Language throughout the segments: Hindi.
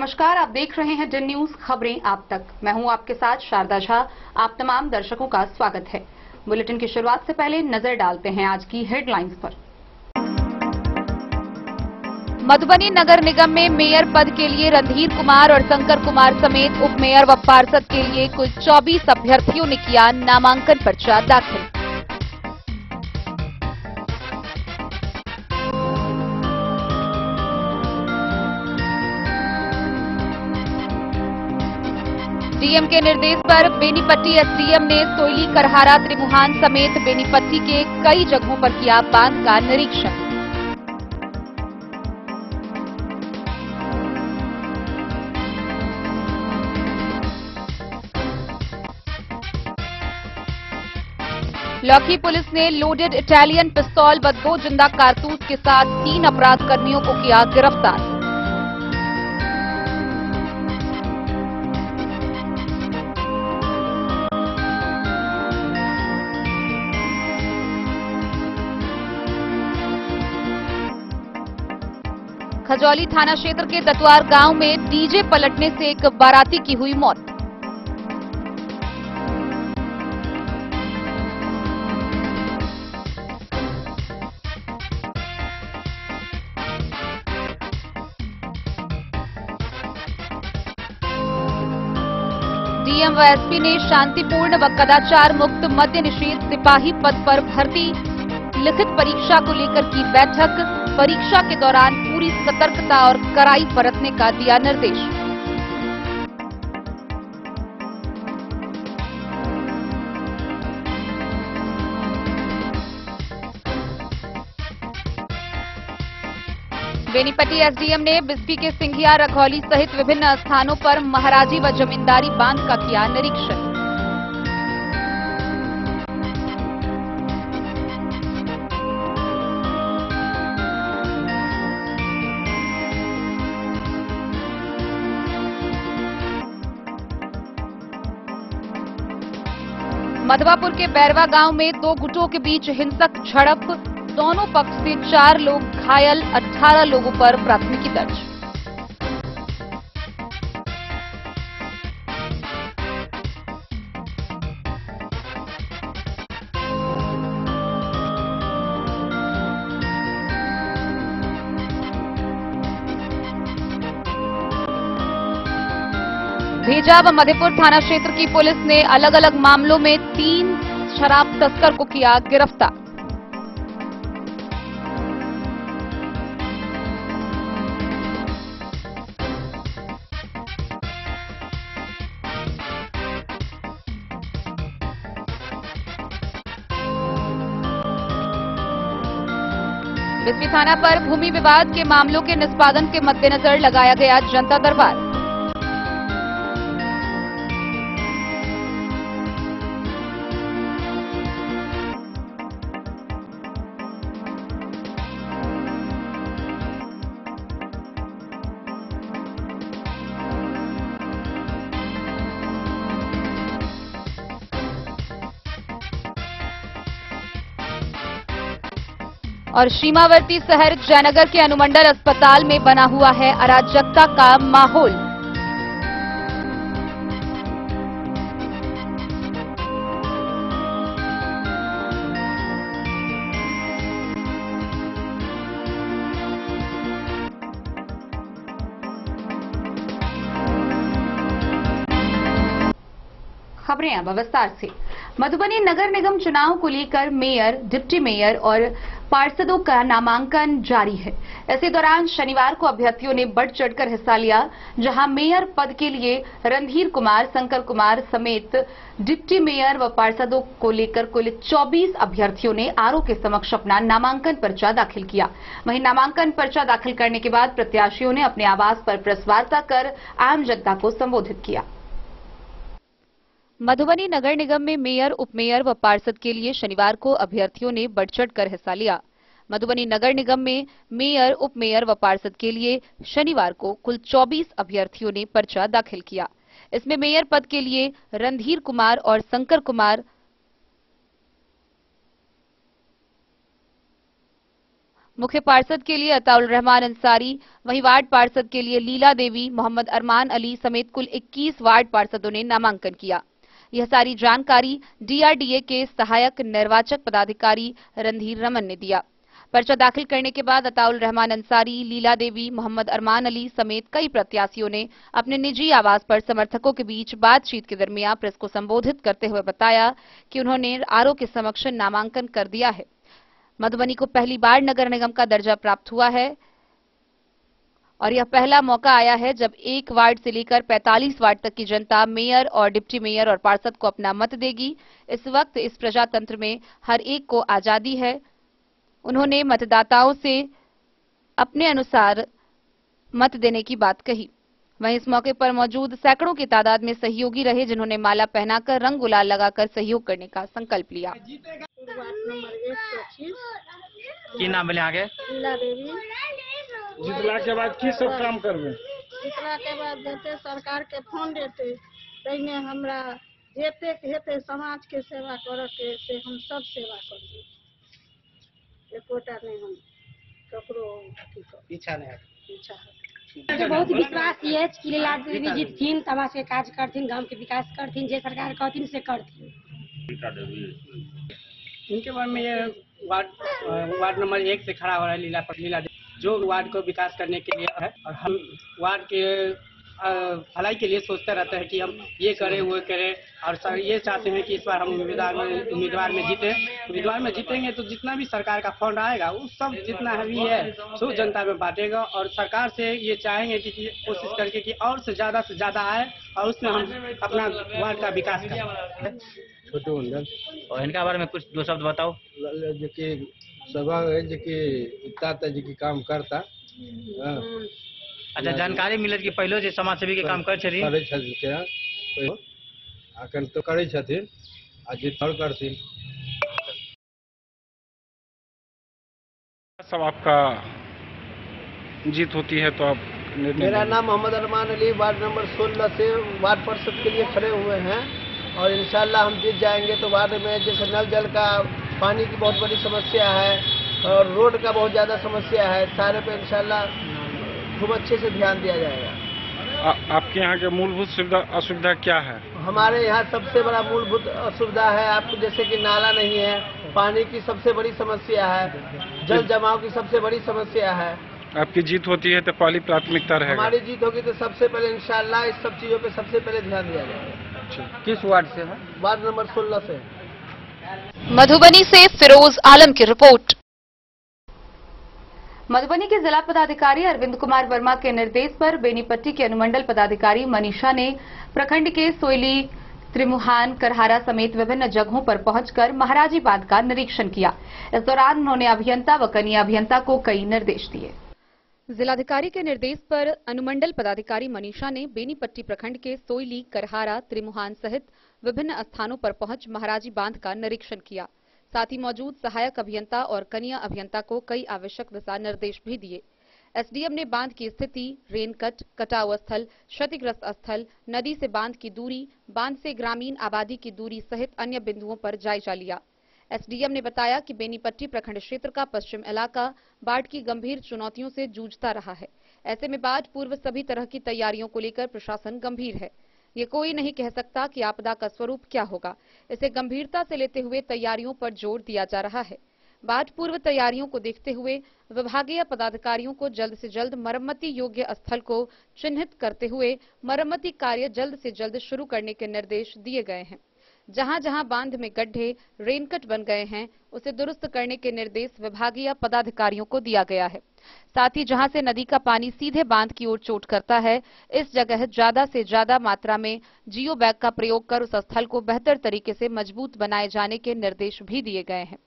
नमस्कार, आप देख रहे हैं डन न्यूज खबरें आप तक। मैं हूं आपके साथ शारदा झा। आप तमाम दर्शकों का स्वागत है। बुलेटिन की शुरुआत से पहले नजर डालते हैं आज की हेडलाइंस पर। मधुबनी नगर निगम में मेयर पद के लिए रणधीर कुमार और शंकर कुमार समेत उप मेयर व पार्षद के लिए कुल 24 अभ्यर्थियों ने किया नामांकन पर्चा दाखिल। डीएम के निर्देश पर बेनीपट्टी एसडीएम ने सोयली, करहारा, त्रिमुहान समेत बेनीपट्टी के कई जगहों पर किया बांध का निरीक्षण। लौकी पुलिस ने लोडेड इटालियन पिस्तौल व 2 जिंदा कारतूस के साथ 3 अपराधकर्मियों को किया गिरफ्तार। खजौली थाना क्षेत्र के दतवार गांव में डीजे पलटने से एक बाराती की हुई मौत। डीएम व एसपी ने शांतिपूर्ण व कदाचार मुक्त मद्य निषेध सिपाही पद पर भर्ती लिखित परीक्षा को लेकर की बैठक। परीक्षा के दौरान पूरी सतर्कता और कड़ाई बरतने का दिया निर्देश। बेनीपट्टी एसडीएम ने बिस्फी के सिंघिया, रखौली सहित विभिन्न स्थानों पर महाराजी व जमींदारी बांध का किया निरीक्षण। मधवापुर के बैरवा गांव में 2 गुटों के बीच हिंसक झड़प। दोनों पक्ष से 4 लोग घायल, 18 लोगों पर प्राथमिकी दर्ज। भेजा व मधेपुर थाना क्षेत्र की पुलिस ने अलग अलग मामलों में 3 शराब तस्कर को किया गिरफ्तार। बिस्फी थाना पर भूमि विवाद के मामलों के निष्पादन के मद्देनजर लगाया गया जनता दरबार। और सीमावर्ती शहर जयनगर के अनुमंडल अस्पताल में बना हुआ है अराजकता का माहौल। खबरें अब विस्तार से। मधुबनी नगर निगम चुनाव को लेकर मेयर, डिप्टी मेयर और पार्षदों का नामांकन जारी है। इसी दौरान शनिवार को अभ्यर्थियों ने बढ़ चढ़कर हिस्सा लिया, जहां मेयर पद के लिए रणधीर कुमार, शंकर कुमार समेत डिप्टी मेयर व पार्षदों को लेकर कुल 24 अभ्यर्थियों ने आरओ के समक्ष अपना नामांकन पर्चा दाखिल किया। वहीं नामांकन पर्चा दाखिल करने के बाद प्रत्याशियों ने अपने आवास पर प्रेस वार्ता कर आम जनता को संबोधित किया। मधुबनी नगर निगम में मेयर, उपमेयर व पार्षद के लिए शनिवार को अभ्यर्थियों ने बढ़ चढ़कर हिस्सा लिया। मधुबनी नगर निगम में मेयर, उपमेयर व पार्षद के लिए शनिवार को कुल 24 अभ्यर्थियों ने पर्चा दाखिल किया। इसमें मेयर पद के लिए रणधीर कुमार और शंकर कुमार, मुख्य पार्षद के लिए अताउल रहमान अंसारी, वहीं वार्ड पार्षद के लिए लीला देवी, मोहम्मद अरमान अली समेत कुल 21 वार्ड पार्षदों ने नामांकन किया। यह सारी जानकारी डीआरडीए के सहायक निर्वाचक पदाधिकारी रणधीर रमन ने दिया। पर्चा दाखिल करने के बाद अताउल रहमान अंसारी, लीला देवी, मोहम्मद अरमान अली समेत कई प्रत्याशियों ने अपने निजी आवास पर समर्थकों के बीच बातचीत के दरमियान प्रेस को संबोधित करते हुए बताया कि उन्होंने आरओ के समक्ष नामांकन कर दिया है। मधुबनी को पहली बार नगर निगम का दर्जा प्राप्त हुआ है और यह पहला मौका आया है जब 1 वार्ड से लेकर 45 वार्ड तक की जनता मेयर और डिप्टी मेयर और पार्षद को अपना मत देगी। इस वक्त इस प्रजातंत्र में हर एक को आजादी है। उन्होंने मतदाताओं से अपने अनुसार मत देने की बात कही। वहीं इस मौके पर मौजूद सैकड़ों की तादाद में सहयोगी रहे, जिन्होंने माला पहनाकर रंग गुलाल लगाकर सहयोग करने का संकल्प लिया। की नाम बोले आगे? लीला देवी। जितला के बाद की सब काम करबे? जितला के बाद देते सरकार के फोन देते, तैने हमरा जेते हेते समाज के सेवा करे के से हम सब सेवा करबे। एकोटा नहीं हम ककरो इच्छा नहीं है। इच्छा है। मुझे बहुत विश्वास ये कि लीला देवी जीतथिन, समाज के काज करथिन, गांव के विकास करथिन, जे सरकार कहथिन से करथिन। इनके बारे में ये वार्ड नंबर 1 से खड़ा हो रहा है लीला देवी, जो वार्ड को विकास करने के लिए है और हम वार्ड के भलाई के लिए सोचते रहते हैं कि हम ये करें वो करें और सर ये चाहते हैं कि इस बार हम उम्मीदवार में जीते। उम्मीदवार में जीतेंगे तो जितना भी सरकार का फंड आएगा वो सब जितना भी है सो जनता में बांटेगा और सरकार से ये चाहेंगे कि कोशिश करके कि और से ज़्यादा आए और उसमें हम अपना वार्ड का विकास करें। छोटू मंडल। और इनका बारे में कुछ 2 शब्द बताओ। जो कि सभा है जो कि इतना जो कि काम करता। अच्छा, जानकारी मिलत कि पहले जे समाज सेवी के काम करे छथिन अखन तो करे छथिन आज और करथिन। सब आपका जीत होती है तो आप? मेरा नाम मोहम्मद अरमान अली, वार्ड नंबर 16 से वार्ड पार्षद के लिए खड़े हुए हैं और इंशाल्लाह हम जीत जाएंगे। तो वार्ड में जैसे नल जल का, पानी की बहुत बड़ी समस्या है और रोड का बहुत ज़्यादा समस्या है, सारे पे इंशाल्लाह खूब अच्छे से ध्यान दिया जाएगा। आपके यहाँ के मूलभूत असुविधा क्या है? हमारे यहाँ सबसे बड़ा मूलभूत असुविधा है आपको जैसे कि नाला नहीं है, पानी की सबसे बड़ी समस्या है, जल जमाव की सबसे बड़ी समस्या है। आपकी जीत होती है तो पहली प्राथमिकता रहेगा? हमारी जीत होगी तो सबसे पहले इंशाल्लाह इस सब चीजों पे सबसे पहले ध्यान दिया जाएगा। किस वार्ड से है? वार्ड नंबर 16 से। मधुबनी से फिरोज आलम की रिपोर्ट। मधुबनी के जिला पदाधिकारी अरविंद कुमार वर्मा के निर्देश पर बेनीपट्टी के अनुमंडल पदाधिकारी मनीषा ने प्रखंड के सोयली, त्रिमुहान, करहारा समेत विभिन्न जगहों पर पहुंचकर महाराजी बांध का निरीक्षण किया। इस दौरान उन्होंने अभियंता व कनीय अभियंता को कई निर्देश दिए। जिलाधिकारी के निर्देश पर अनुमंडल पदाधिकारी मनीषा ने बेनीपट्टी प्रखंड के सोयली, करहारा, त्रिमुहान सहित विभिन्न स्थानों पर पहुंच महाराजी बांध का निरीक्षण किया। साथ ही मौजूद सहायक अभियंता और कनीय अभियंता को कई आवश्यक दिशा निर्देश भी दिए। एसडीएम ने बांध की स्थिति, रेनकट, कटाव स्थल, क्षतिग्रस्त स्थल, नदी से बांध की दूरी, बांध से ग्रामीण आबादी की दूरी सहित अन्य बिंदुओं पर जायजा लिया। एसडीएम ने बताया कि बेनीपट्टी प्रखंड क्षेत्र का पश्चिम इलाका बाढ़ की गंभीर चुनौतियों से जूझता रहा है। ऐसे में बाढ़ पूर्व सभी तरह की तैयारियों को लेकर प्रशासन गंभीर है। ये कोई नहीं कह सकता कि आपदा का स्वरूप क्या होगा। इसे गंभीरता से लेते हुए तैयारियों पर जोर दिया जा रहा है। बाढ़ पूर्व तैयारियों को देखते हुए विभागीय पदाधिकारियों को जल्द से जल्द मरम्मती योग्य स्थल को चिन्हित करते हुए मरम्मती कार्य जल्द से जल्द शुरू करने के निर्देश दिए गए हैं। जहां जहां बांध में गड्ढे, रेनकट बन गए हैं, उसे दुरुस्त करने के निर्देश विभागीय पदाधिकारियों को दिया गया है। साथ ही जहां से नदी का पानी सीधे बांध की ओर चोट करता है, इस जगह ज्यादा से ज्यादा मात्रा में जियो बैग का प्रयोग कर उस स्थल को बेहतर तरीके से मजबूत बनाए जाने के निर्देश भी दिए गए हैं।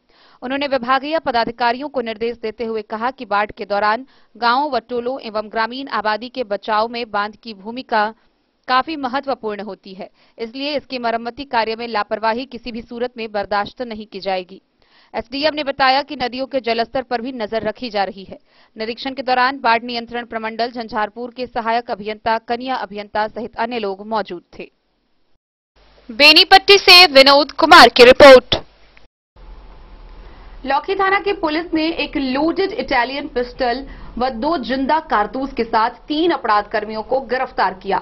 उन्होंने विभागीय पदाधिकारियों को निर्देश देते हुए कहा कि बाढ़ के दौरान गांवों व टोलों एवं ग्रामीण आबादी के बचाव में बांध की भूमिका काफी महत्वपूर्ण होती है, इसलिए इसकी मरम्मती कार्य में लापरवाही किसी भी सूरत में बर्दाश्त नहीं की जाएगी। एसडीएम ने बताया कि नदियों के जलस्तर पर भी नजर रखी जा रही है। निरीक्षण के दौरान बाढ़ नियंत्रण प्रमंडल झंझारपुर के सहायक अभियंता, कनीय अभियंता सहित अन्य लोग मौजूद थे। बेनीपट्टी से विनोद कुमार की रिपोर्ट। लौकी थाना की पुलिस ने एक लोडेड इटालियन पिस्टल व 2 जिंदा कारतूस के साथ 3 अपराध कर्मियों को गिरफ्तार किया।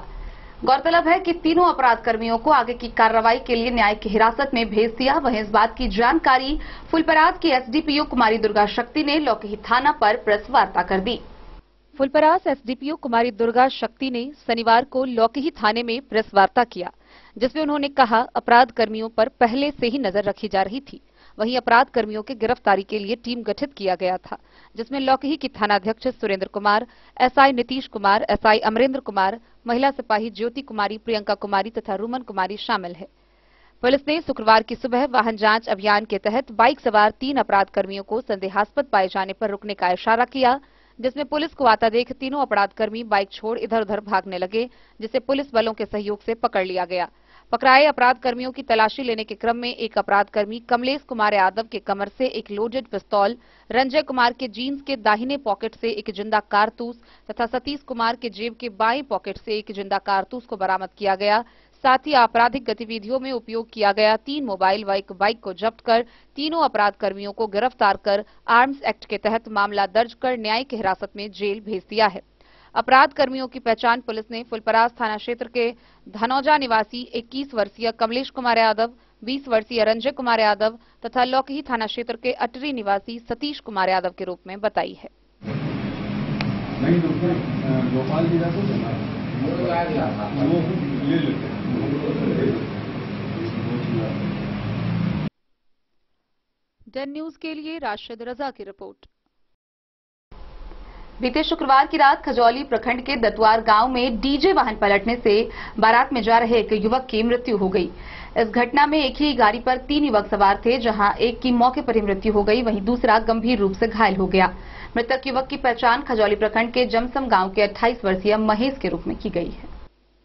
गौरतलब है कि तीनों अपराध कर्मियों को आगे की कार्रवाई के लिए न्यायिक हिरासत में भेज दिया। वहीं इस बात की जानकारी फुलपरास की एसडीपीओ कुमारी दुर्गा शक्ति ने लौकी थाना पर प्रेस वार्ता कर दी। फुलपरास एसडीपीओ कुमारी दुर्गा शक्ति ने शनिवार को लौकी थाने में प्रेस वार्ता किया, जिसमें उन्होंने कहा अपराध कर्मियों पर पहले से ही नजर रखी जा रही थी। वहीं अपराध कर्मियों की गिरफ्तारी के लिए टीम गठित किया गया था, जिसमें लौकी की थानाध्यक्ष सुरेंद्र कुमार, एसआई नीतीश कुमार, एसआई अमरेंद्र कुमार, महिला सिपाही ज्योति कुमारी, प्रियंका कुमारी तथा रुमन कुमारी शामिल है। पुलिस ने शुक्रवार की सुबह वाहन जांच अभियान के तहत बाइक सवार 3 अपराध कर्मियों को संदेहास्पद पाए जाने पर रुकने का इशारा किया, जिसमें पुलिस को आता देख तीनों अपराध कर्मी बाइक छोड़ इधर उधर भागने लगे, जिसे पुलिस बलों के सहयोग से पकड़ लिया गया। पकड़ाए अपराध कर्मियों की तलाशी लेने के क्रम में एक अपराध कर्मी कमलेश कुमार यादव के कमर से एक लोडेड पिस्तौल, रंजय कुमार के जीन्स के दाहिने पॉकेट से एक जिंदा कारतूस तथा सतीश कुमार के जेब के बाएं पॉकेट से एक जिंदा कारतूस को बरामद किया गया। साथ ही आपराधिक गतिविधियों में उपयोग किया गया 3 मोबाइल व एक बाइक को जब्त कर तीनों अपराध कर्मियों को गिरफ्तार कर आर्म्स एक्ट के तहत मामला दर्ज कर न्यायिक हिरासत में जेल भेज दिया है। अपराध कर्मियों की पहचान पुलिस ने फुलपरास थाना क्षेत्र के धनौजा निवासी 21 वर्षीय कमलेश कुमार यादव, 20 वर्षीय रंजय कुमार यादव तथा लौकी थाना क्षेत्र के अटरी निवासी सतीश कुमार यादव के रूप में बताई है। डन न्यूज के लिए राशिद रजा की रिपोर्ट। बीते शुक्रवार की रात खजौली प्रखंड के दतवार गांव में डीजे वाहन पलटने से बारात में जा रहे एक युवक की मृत्यु हो गई। इस घटना में एक ही गाड़ी पर 3 युवक सवार थे, जहां एक की मौके पर ही मृत्यु हो गई, वहीं दूसरा गंभीर रूप से घायल हो गया। मृतक युवक की पहचान खजौली प्रखंड के जमसम गांव के 28 वर्षीय महेश के रूप में की गई है।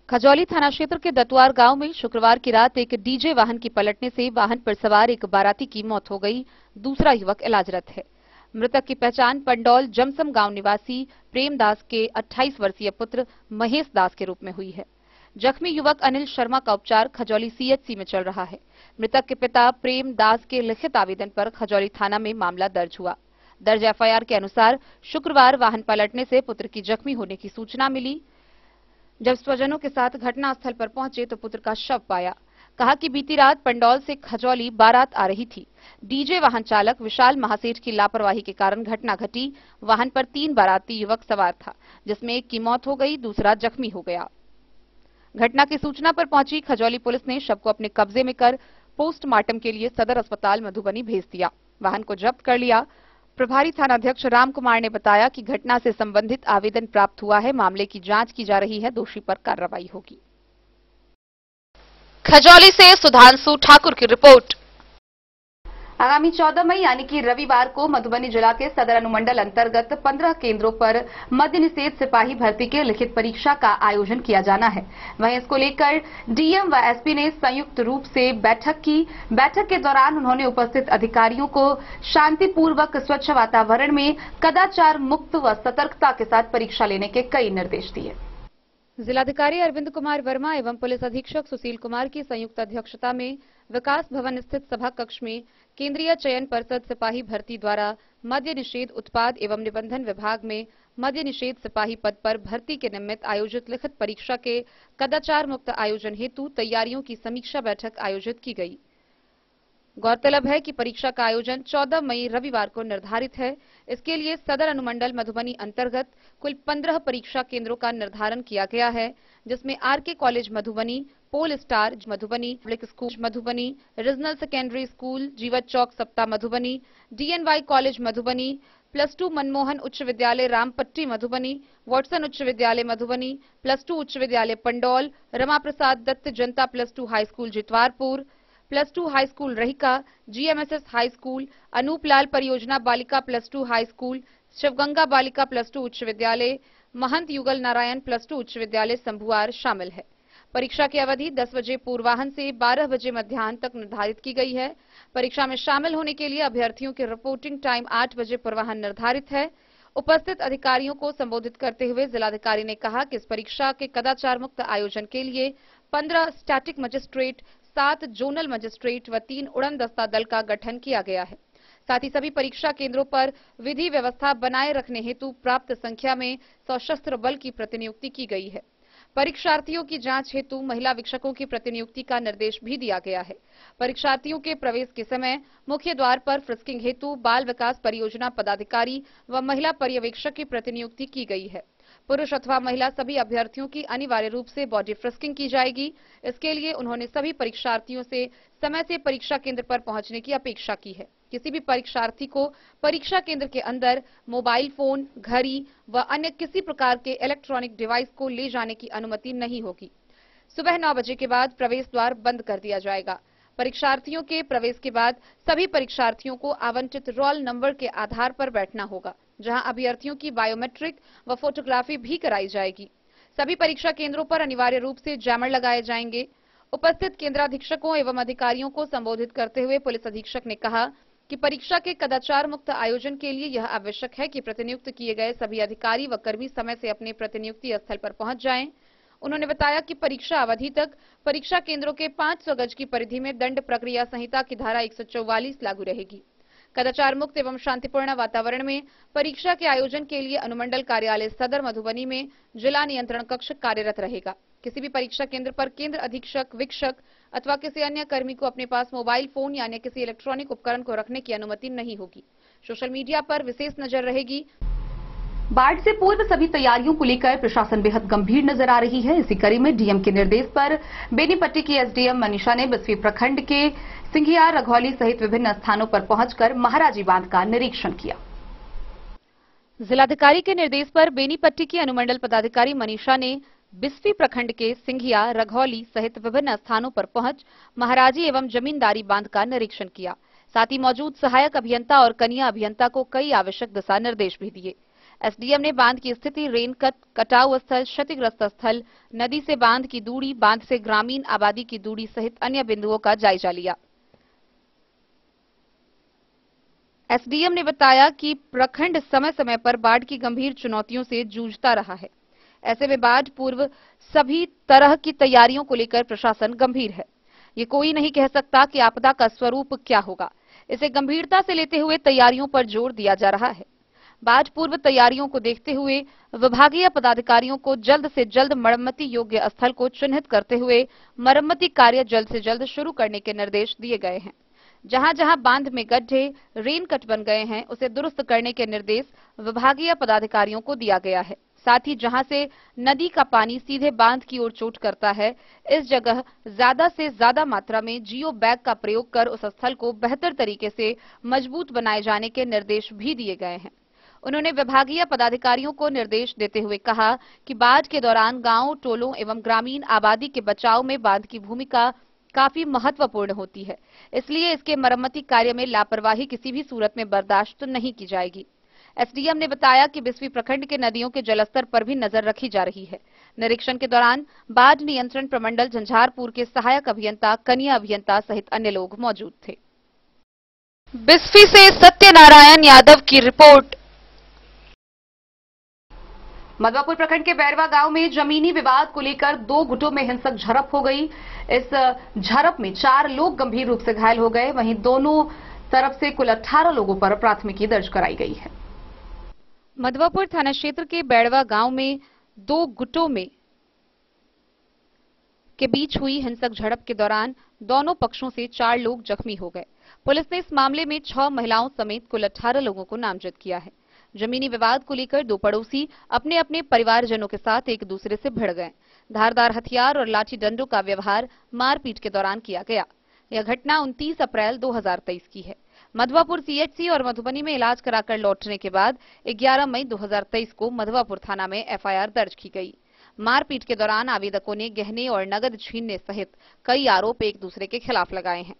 खजौली थाना क्षेत्र के दतवार गांव में शुक्रवार की रात एक डीजे वाहन की पलटने से वाहन पर सवार एक बाराती की मौत हो गई, दूसरा युवक इलाजरत है। मृतक की पहचान पंडौल जमसम गांव निवासी प्रेम दास के 28 वर्षीय पुत्र महेश दास के रूप में हुई है। जख्मी युवक अनिल शर्मा का उपचार खजौली सीएचसी में चल रहा है। मृतक के पिता प्रेम दास के लिखित आवेदन पर खजौली थाना में मामला दर्ज हुआ। दर्ज एफआईआर के अनुसार शुक्रवार वाहन पलटने से पुत्र की जख्मी होने की सूचना मिली। जब स्वजनों के साथ घटनास्थल पर पहुंचे तो पुत्र का शव पाया। कहा कि बीती रात पंडौल से खजौली बारात आ रही थी। डीजे वाहन चालक विशाल महासेठ की लापरवाही के कारण घटना घटी। वाहन पर 3 बाराती युवक सवार था, जिसमें एक की मौत हो गई, दूसरा जख्मी हो गया। घटना की सूचना पर पहुंची खजौली पुलिस ने शव को अपने कब्जे में कर पोस्टमार्टम के लिए सदर अस्पताल मधुबनी भेज दिया। वाहन को जब्त कर लिया। प्रभारी थानाध्यक्ष राम कुमार ने बताया कि घटना से संबंधित आवेदन प्राप्त हुआ है, मामले की जांच की जा रही है, दोषी पर कार्रवाई होगी। खजौली से सुधांशु ठाकुर की रिपोर्ट। आगामी 14 मई यानी कि रविवार को मधुबनी जिला के सदर अनुमंडल अंतर्गत 15 केंद्रों पर मद्य निषेध सिपाही भर्ती के लिखित परीक्षा का आयोजन किया जाना है। वहीं इसको लेकर डीएम व एसपी ने संयुक्त रूप से बैठक की। बैठक के दौरान उन्होंने उपस्थित अधिकारियों को शांतिपूर्वक स्वच्छ वातावरण में कदाचार मुक्त व सतर्कता के साथ परीक्षा लेने के कई निर्देश दिए। जिलाधिकारी अरविंद कुमार वर्मा एवं पुलिस अधीक्षक सुशील कुमार की संयुक्त अध्यक्षता में विकास भवन स्थित सभा कक्ष में केंद्रीय चयन परिषद सिपाही भर्ती द्वारा मद्य निषेध उत्पाद एवं निबंधन विभाग में मद्य निषेध सिपाही पद पर भर्ती के निमित्त आयोजित लिखित परीक्षा के कदाचार मुक्त आयोजन हेतु तैयारियों की समीक्षा बैठक आयोजित की गई। गौरतलब है कि परीक्षा का आयोजन 14 मई रविवार को निर्धारित है। इसके लिए सदर अनुमंडल मधुबनी अंतर्गत कुल 15 परीक्षा केंद्रों का निर्धारण किया गया है, जिसमें RK college Madhubani, pole star Madhubani, public school Madhubani, regional secondary school, जीवत चौक सप्ताह मधुबनी, डीएनवाई कॉलेज मधुबनी, +2 मनमोहन उच्च विद्यालय रामपट्टी मधुबनी, वाटसन उच्च विद्यालय मधुबनी, +2 उच्च विद्यालय पंडौल, रमा प्रसाद Dutt Janata +2 high school Jitwarpur, +2 high school Rahika, GMSS high school, Anoop Lal Pariyojana Balika +2 high school, Sivaganga बालिका +2 उच्च विद्यालय, महंत युगल नारायण +2 उच्च विद्यालय संभुआर शामिल है। परीक्षा की अवधि 10 बजे पूर्वाह्न से 12 बजे मध्याह्न तक निर्धारित की गई है। परीक्षा में शामिल होने के लिए अभ्यर्थियों की रिपोर्टिंग टाइम 8 बजे पूर्वाह्न निर्धारित है। उपस्थित अधिकारियों को संबोधित करते हुए जिलाधिकारी ने कहा कि इस परीक्षा के कदाचार मुक्त आयोजन के लिए 15 स्टैटिक मजिस्ट्रेट, 7 जोनल मजिस्ट्रेट व 3 उड़न दस्ता दल का गठन किया गया है। साथ ही सभी परीक्षा केंद्रों पर विधि व्यवस्था बनाए रखने हेतु प्राप्त संख्या में सशस्त्र बल की प्रतिनियुक्ति की गई है। परीक्षार्थियों की जांच हेतु महिला वीक्षकों की प्रतिनियुक्ति का निर्देश भी दिया गया है। परीक्षार्थियों के प्रवेश के समय मुख्य द्वार पर फ्रिस्किंग हेतु बाल विकास परियोजना पदाधिकारी व महिला पर्यवेक्षक की प्रतिनियुक्ति की गई है। पुरुष अथवा महिला सभी अभ्यर्थियों की अनिवार्य रूप से बॉडी फ्रिस्किंग की जाएगी। इसके लिए उन्होंने सभी परीक्षार्थियों से समय से परीक्षा केंद्र पर पहुंचने की अपेक्षा की है। किसी भी परीक्षार्थी को परीक्षा केंद्र के अंदर मोबाइल फोन, घड़ी व अन्य किसी प्रकार के इलेक्ट्रॉनिक डिवाइस को ले जाने की अनुमति नहीं होगी। सुबह 9 बजे के बाद प्रवेश द्वार बंद कर दिया जाएगा। परीक्षार्थियों के प्रवेश के बाद सभी परीक्षार्थियों को आवंटित रोल नंबर के आधार पर बैठना होगा, जहां अभ्यर्थियों की बायोमेट्रिक व फोटोग्राफी भी कराई जाएगी। सभी परीक्षा केंद्रों पर अनिवार्य रूप से जैमर लगाए जाएंगे। उपस्थित केंद्राधीक्षकों एवं अधिकारियों को संबोधित करते हुए पुलिस अधीक्षक ने कहा कि परीक्षा के कदाचार मुक्त आयोजन के लिए यह आवश्यक है कि प्रतिनियुक्त किए गए सभी अधिकारी व कर्मी समय से अपने प्रतिनियुक्ति स्थल पर पहुंच जाएं। उन्होंने बताया कि परीक्षा अवधि तक परीक्षा केंद्रों के 500 गज की परिधि में दंड प्रक्रिया संहिता की धारा 144 लागू रहेगी। कदाचार मुक्त एवं शांतिपूर्ण वातावरण में परीक्षा के आयोजन के लिए अनुमंडल कार्यालय सदर मधुबनी में जिला नियंत्रण कक्ष कार्यरत रहेगा। किसी भी परीक्षा केंद्र पर केंद्र अधीक्षक, वीक्षक अथवा किसी अन्य कर्मी को अपने पास मोबाइल फोन या अन्य किसी इलेक्ट्रॉनिक उपकरण को रखने की अनुमति नहीं होगी। सोशल मीडिया पर विशेष नजर रहेगी। बाढ़ से पूर्व सभी तैयारियों को लेकर प्रशासन बेहद गंभीर नजर आ रही है। इसी कड़ी में डीएम के निर्देश पर बेनीपट्टी की एसडीएम मनीषा ने बिस्फी प्रखंड के सिंघिया, रघौली सहित विभिन्न स्थानों पर पहुंचकर महाराजी बांध का निरीक्षण किया। जिलाधिकारी के निर्देश पर बेनीपट्टी की अनुमंडल पदाधिकारी मनीषा ने बिस्फी प्रखंड के सिंघिया, रघौली सहित विभिन्न स्थानों पर पहुंच महाराजी एवं जमींदारी बांध का निरीक्षण किया। साथ ही मौजूद सहायक अभियंता और कनीय अभियंता को कई आवश्यक दिशा निर्देश भी दिए। एसडीएम ने बांध की स्थिति, रेन कट, कटाव स्थल, क्षतिग्रस्त स्थल, नदी से बांध की दूरी, बांध से ग्रामीण आबादी की दूरी सहित अन्य बिंदुओं का जायजा लिया। एसडीएम ने बताया कि प्रखंड समय समय पर बाढ़ की गंभीर चुनौतियों से जूझता रहा है। ऐसे में बाढ़ पूर्व सभी तरह की तैयारियों को लेकर प्रशासन गंभीर है। ये कोई नहीं कह सकता कि आपदा का स्वरूप क्या होगा। इसे गंभीरता से लेते हुए तैयारियों पर जोर दिया जा रहा है। बाढ़ पूर्व तैयारियों को देखते हुए विभागीय पदाधिकारियों को जल्द से जल्द मरम्मति योग्य स्थल को चिन्हित करते हुए मरम्मति कार्य जल्द से जल्द शुरू करने के निर्देश दिए गए हैं। जहां जहां बांध में गड्ढे, रेन कट बन गए हैं, उसे दुरुस्त करने के निर्देश विभागीय पदाधिकारियों को दिया गया है। साथ ही जहां से नदी का पानी सीधे बांध की ओर चोट करता है, इस जगह ज्यादा से ज्यादा मात्रा में जियो बैग का प्रयोग कर उस स्थल को बेहतर तरीके से मजबूत बनाए जाने के निर्देश भी दिए गए हैं। उन्होंने विभागीय पदाधिकारियों को निर्देश देते हुए कहा कि बाढ़ के दौरान गांवों, टोलों एवं ग्रामीण आबादी के बचाव में बांध की भूमिका काफी महत्वपूर्ण होती है। इसलिए इसके मरम्मति कार्य में लापरवाही किसी भी सूरत में बर्दाश्त नहीं की जाएगी। एसडीएम ने बताया कि बिस्फी प्रखंड के नदियों के जलस्तर पर भी नजर रखी जा रही है। निरीक्षण के दौरान बाढ़ नियंत्रण प्रमंडल झंझारपुर के सहायक अभियंता, कनीय अभियंता सहित अन्य लोग मौजूद थे। बिस्फी से सत्यनारायण यादव की रिपोर्ट। मधवापुर प्रखंड के बैरवा गांव में जमीनी विवाद को लेकर 2 गुटों में हिंसक झड़प हो गई। इस झड़प में 4 लोग गंभीर रूप से घायल हो गए। वहीं दोनों तरफ से कुल 18 लोगों पर प्राथमिकी दर्ज कराई गई है। मधवापुर थाना क्षेत्र के बैरवा गांव में 2 गुटों में के बीच हुई हिंसक झड़प के दौरान दोनों पक्षों से 4 लोग जख्मी हो गए। पुलिस ने इस मामले में 6 महिलाओं समेत कुल 18 लोगों को नामजद किया है। जमीनी विवाद को लेकर 2 पड़ोसी अपने अपने परिवारजनों के साथ एक दूसरे से भिड़ गए। धारदार हथियार और लाठी डंडों का व्यवहार मारपीट के दौरान किया गया। यह घटना 29 अप्रैल 2023 की है। मधवापुर सीएचसी और मधुबनी में इलाज कराकर लौटने के बाद 11 मई 2023 को मधवापुर थाना में एफआईआर दर्ज की गई। मारपीट के दौरान आवेदकों ने गहने और नगद छीनने सहित कई आरोप एक दूसरे के खिलाफ लगाए हैं।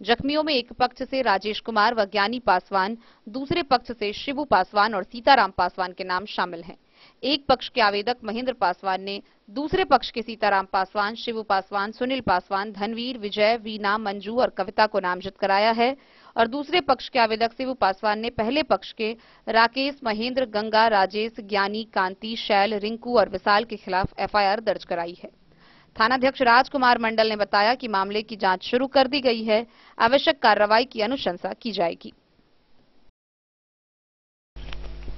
जख्मियों में एक पक्ष से राजेश कुमार व ज्ञानी पासवान, दूसरे पक्ष से शिबू पासवान और सीताराम पासवान के नाम शामिल हैं। एक पक्ष के आवेदक महेंद्र पासवान ने दूसरे पक्ष के सीताराम पासवान, शिबू पासवान, सुनील पासवान, धनवीर, विजय, वीना, मंजू और कविता को नामजद कराया है और दूसरे पक्ष के आवेदक शिबू पासवान ने पहले पक्ष के राकेश, महेंद्र, गंगा, राजेश, ज्ञानी, कांति, शैल, रिंकू और विशाल के खिलाफ एफआईआर दर्ज कराई है। थानाध्यक्ष राजकुमार मंडल ने बताया कि मामले की जांच शुरू कर दी गई है। आवश्यक कार्रवाई की अनुशंसा की जाएगी।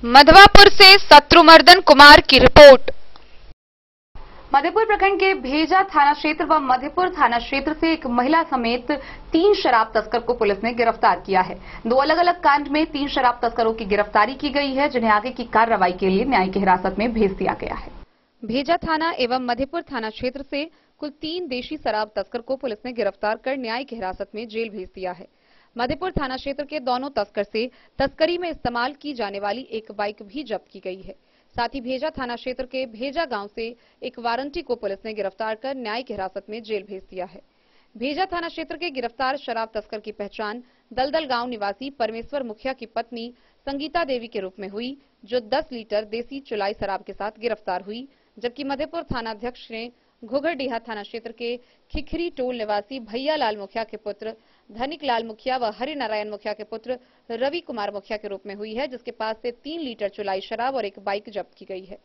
मधवापुर से शत्रुमर्दन कुमार की रिपोर्ट। मधेपुर प्रखंड के भेजा थाना क्षेत्र व मधेपुर थाना क्षेत्र से एक महिला समेत 3 शराब तस्कर को पुलिस ने गिरफ्तार किया है। 2 अलग अलग कांड में 3 शराब तस्करों की गिरफ्तारी की गई है, जिन्हें आगे की कार्रवाई के लिए न्यायिक हिरासत में भेज दिया गया है। भेजा थाना एवं मधेपुर थाना क्षेत्र से कुल 3 देशी शराब तस्कर को पुलिस ने गिरफ्तार कर न्यायिक हिरासत में जेल भेज दिया है। मधेपुर थाना क्षेत्र के दोनों तस्कर से तस्करी में इस्तेमाल की जाने वाली एक बाइक भी जब्त की गई है। साथ ही भेजा थाना क्षेत्र के भेजा गांव से एक वारंटी को पुलिस ने गिरफ्तार कर न्यायिक हिरासत में जेल भेज दिया है। भेजा थाना क्षेत्र के गिरफ्तार शराब तस्कर की पहचान दलदल गांव निवासी परमेश्वर मुखिया की पत्नी संगीता देवी के रूप में हुई, जो 10 लीटर देसी चुलाई शराब के साथ गिरफ्तार हुई। जबकि मधेपुर थानाध्यक्ष ने घुघरडीहा थाना क्षेत्र के खिखरी टोल निवासी भैया लाल मुखिया के पुत्र धनिक लाल मुखिया व हरि नारायण मुखिया के पुत्र रवि कुमार मुखिया के रूप में हुई है, जिसके पास से 3 लीटर चुलाई शराब और एक बाइक जब्त की गई है।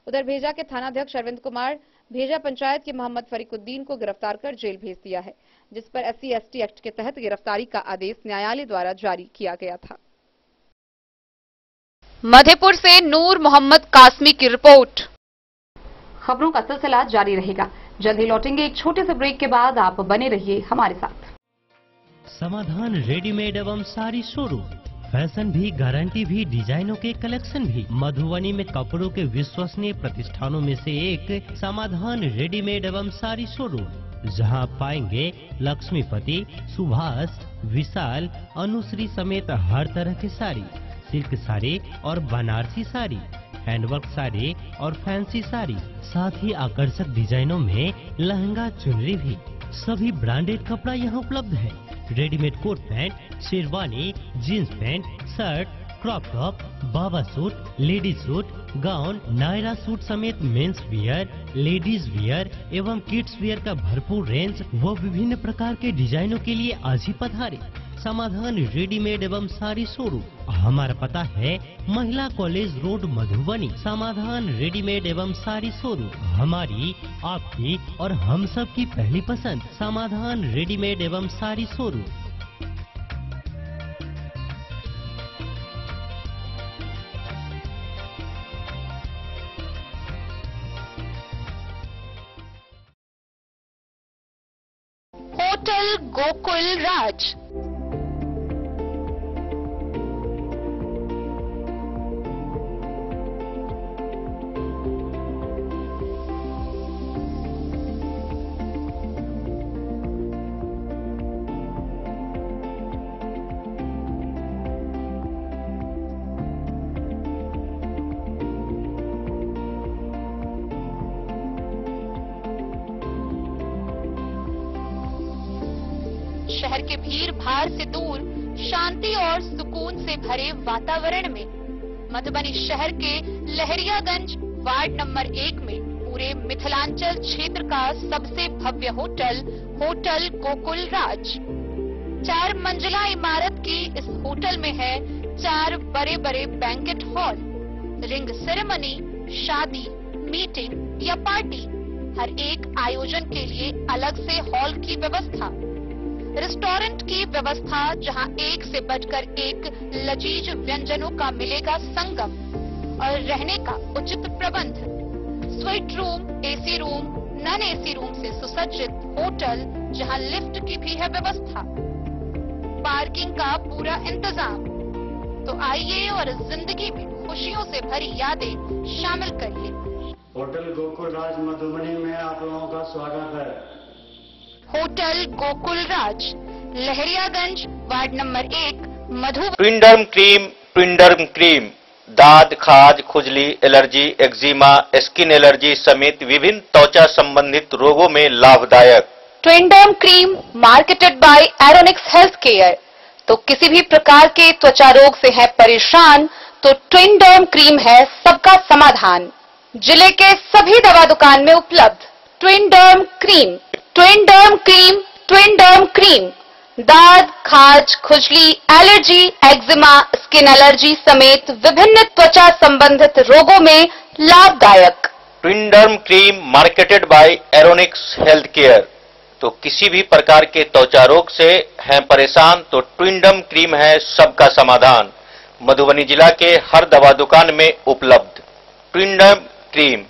उधर भेजा के थानाध्यक्ष अरविंद कुमार भेजा पंचायत के मोहम्मद फरीकुद्दीन को गिरफ्तार कर जेल भेज दिया है, जिस पर SC/ST एक्ट के तहत गिरफ्तारी का आदेश न्यायालय द्वारा जारी किया गया था। मधेपुर से नूर मोहम्मद कासमी की रिपोर्ट। खबरों का सिलसिला जारी रहेगा। जल्द ही लौटेंगे एक छोटे से ब्रेक के बाद। आप बने रहिए हमारे साथ। समाधान रेडीमेड एवं साड़ी शोरूम, फैशन भी, गारंटी भी, डिजाइनों के कलेक्शन भी। मधुबनी में कपड़ों के विश्वसनीय प्रतिष्ठानों में से एक समाधान रेडीमेड एवं साड़ी शोरूम, जहां पाएंगे लक्ष्मीपति, सुभाष, विशाल, अनुश्री समेत हर तरह की साड़ी, सिल्क साड़ी और बनारसी साड़ी, हैंडवर्क साड़ी और फैंसी साड़ी, साथ ही आकर्षक डिजाइनों में लहंगा, चुनरी भी। सभी ब्रांडेड कपड़ा यहाँ उपलब्ध है। Readymade coat pant, sherwani, jeans pant, shirt, crop top, बाबा suit, ladies suit, gown, Naira suit समेत मेंस वियर, लेडीज वियर एवं किड्स वियर का भरपूर रेंज व विभिन्न प्रकार के डिजाइनों के लिए आज ही पधारे। समाधान रेडीमेड एवं साड़ी शोरूम, हमारा पता है महिला कॉलेज रोड मधुबनी। समाधान रेडीमेड एवं साड़ी शोरूम, हमारी, आपकी और हम सब की पहली पसंद। समाधान रेडीमेड एवं साड़ी शोरूम। होटल गोकुल राज। शहर के भीड़ भाड़ से दूर शांति और सुकून से भरे वातावरण में मधुबनी शहर के लहरियागंज वार्ड नंबर 1 में पूरे मिथिलांचल क्षेत्र का सबसे भव्य होटल होटल गोकुल राज। 4 मंजिला इमारत की इस होटल में है 4 बड़े बड़े बैंकेट हॉल, रिंग सेरेमनी, शादी, मीटिंग या पार्टी, हर एक आयोजन के लिए अलग से हॉल की व्यवस्था, रेस्टोरेंट की व्यवस्था जहां एक से बढ़कर एक लजीज व्यंजनों का मिलेगा संगम, और रहने का उचित प्रबंध, suite room, AC room, non AC room से सुसज्जित होटल जहां लिफ्ट की भी है व्यवस्था, पार्किंग का पूरा इंतजाम। तो आइए और जिंदगी में खुशियों से भरी यादें शामिल करिए। होटल गोकुल राज मधुबनी में आप लोगों का स्वागत है। होटल गोकुल राज, Lahariaganj ward number 1 Madhubani. ट्विंडर्म cream दाद, खाज, खुजली, एलर्जी, एक्जिमा, स्किन एलर्जी समेत विभिन्न त्वचा संबंधित रोगों में लाभदायक। Twinderm cream marketed by Aeronix health care. तो किसी भी प्रकार के त्वचा रोग से है परेशान तो ट्विंडर्म क्रीम है सबका समाधान। जिले के सभी दवा दुकान में उपलब्ध ट्विंडर्म क्रीम। ट्विंडर्म क्रीम, ट्विंडर्म क्रीम दाद, खाज, खुजली, एलर्जी, एक्जिमा, स्किन एलर्जी समेत विभिन्न त्वचा संबंधित रोगों में लाभदायक। Twinderm cream marketed by Aeronix health care. तो किसी भी प्रकार के त्वचा रोग से हैं परेशान तो ट्विंडर्म क्रीम है सबका समाधान। मधुबनी जिला के हर दवा दुकान में उपलब्ध। प्रिंडम क्रीम।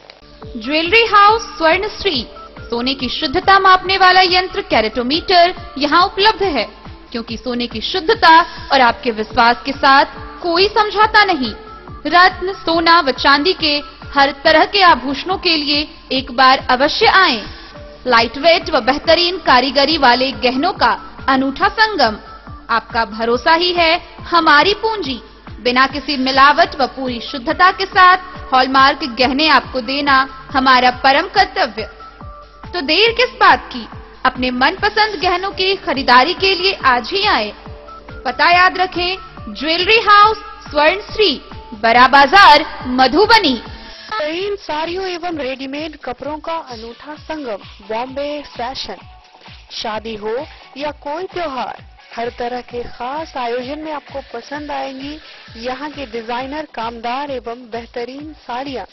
ज्वेलरी हाउस स्वर्ण श्री सोने की शुद्धता मापने वाला यंत्र कैरेटोमीटर यहाँ उपलब्ध है, क्योंकि सोने की शुद्धता और आपके विश्वास के साथ कोई समझौता नहीं। रत्न, सोना व चांदी के हर तरह के आभूषणों के लिए एक बार अवश्य आएं। लाइट वेट व बेहतरीन कारीगरी वाले गहनों का अनूठा संगम। आपका भरोसा ही है हमारी पूंजी। बिना किसी मिलावट व पूरी शुद्धता के साथ हॉलमार्क गहने आपको देना हमारा परम कर्तव्य। तो देर किस बात की, अपने मनपसंद गहनों की खरीदारी के लिए आज ही आए। पता याद रखें, ज्वेलरी हाउस स्वर्ण श्री, बड़ा बाजार, मधुबनी। बेहतरीन साड़ियों एवं रेडीमेड कपड़ों का अनूठा संगम, बॉम्बे फैशन। शादी हो या कोई त्योहार, हर तरह के खास आयोजन में आपको पसंद आएंगी यहाँ के डिजाइनर, कामदार एवं बेहतरीन साड़ियाँ।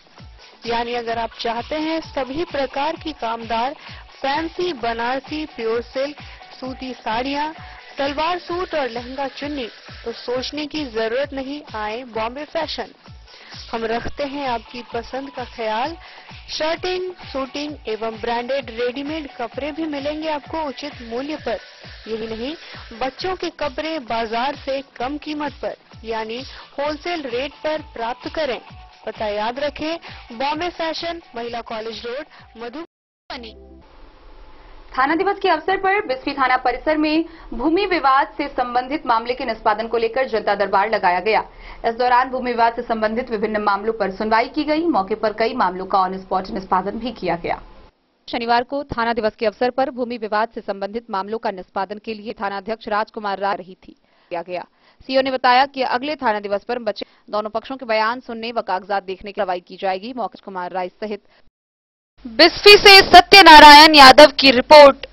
यानी अगर आप चाहते हैं सभी प्रकार की कामदार, फैंसी, बनारसी, प्योर सिल्क, सूती साड़ियाँ, सलवार सूट और लहंगा चुन्नी, तो सोचने की जरूरत नहीं, आए बॉम्बे फैशन। हम रखते हैं आपकी पसंद का ख्याल। शर्टिंग, सूटिंग एवं ब्रांडेड रेडीमेड कपड़े भी मिलेंगे आपको उचित मूल्य पर। यही नहीं, बच्चों के कपड़े बाजार से कम कीमत पर, यानी होलसेल रेट पर प्राप्त करें। पता याद रखें, बॉम्बे फैशन, महिला कॉलेज रोड, मधुबनी। थाना दिवस के अवसर पर बिस्फी थाना परिसर में भूमि विवाद से संबंधित मामले के निष्पादन को लेकर जनता दरबार लगाया गया। इस दौरान भूमि विवाद से संबंधित विभिन्न मामलों पर सुनवाई की गई। मौके पर कई मामलों का ऑन स्पॉट निष्पादन भी किया गया। शनिवार को थाना दिवस के अवसर पर भूमि विवाद से संबंधित मामलों का निष्पादन के लिए थानाध्यक्ष राजकुमार राय रही थी किया गया। सीओ ने बताया कि अगले थाना दिवस पर बच्चे दोनों पक्षों के बयान सुनने व कागजात देखने की कार्रवाई की जाएगी। मौके कुमार राय सहित बिस्फी से सत्यनारायण यादव की रिपोर्ट।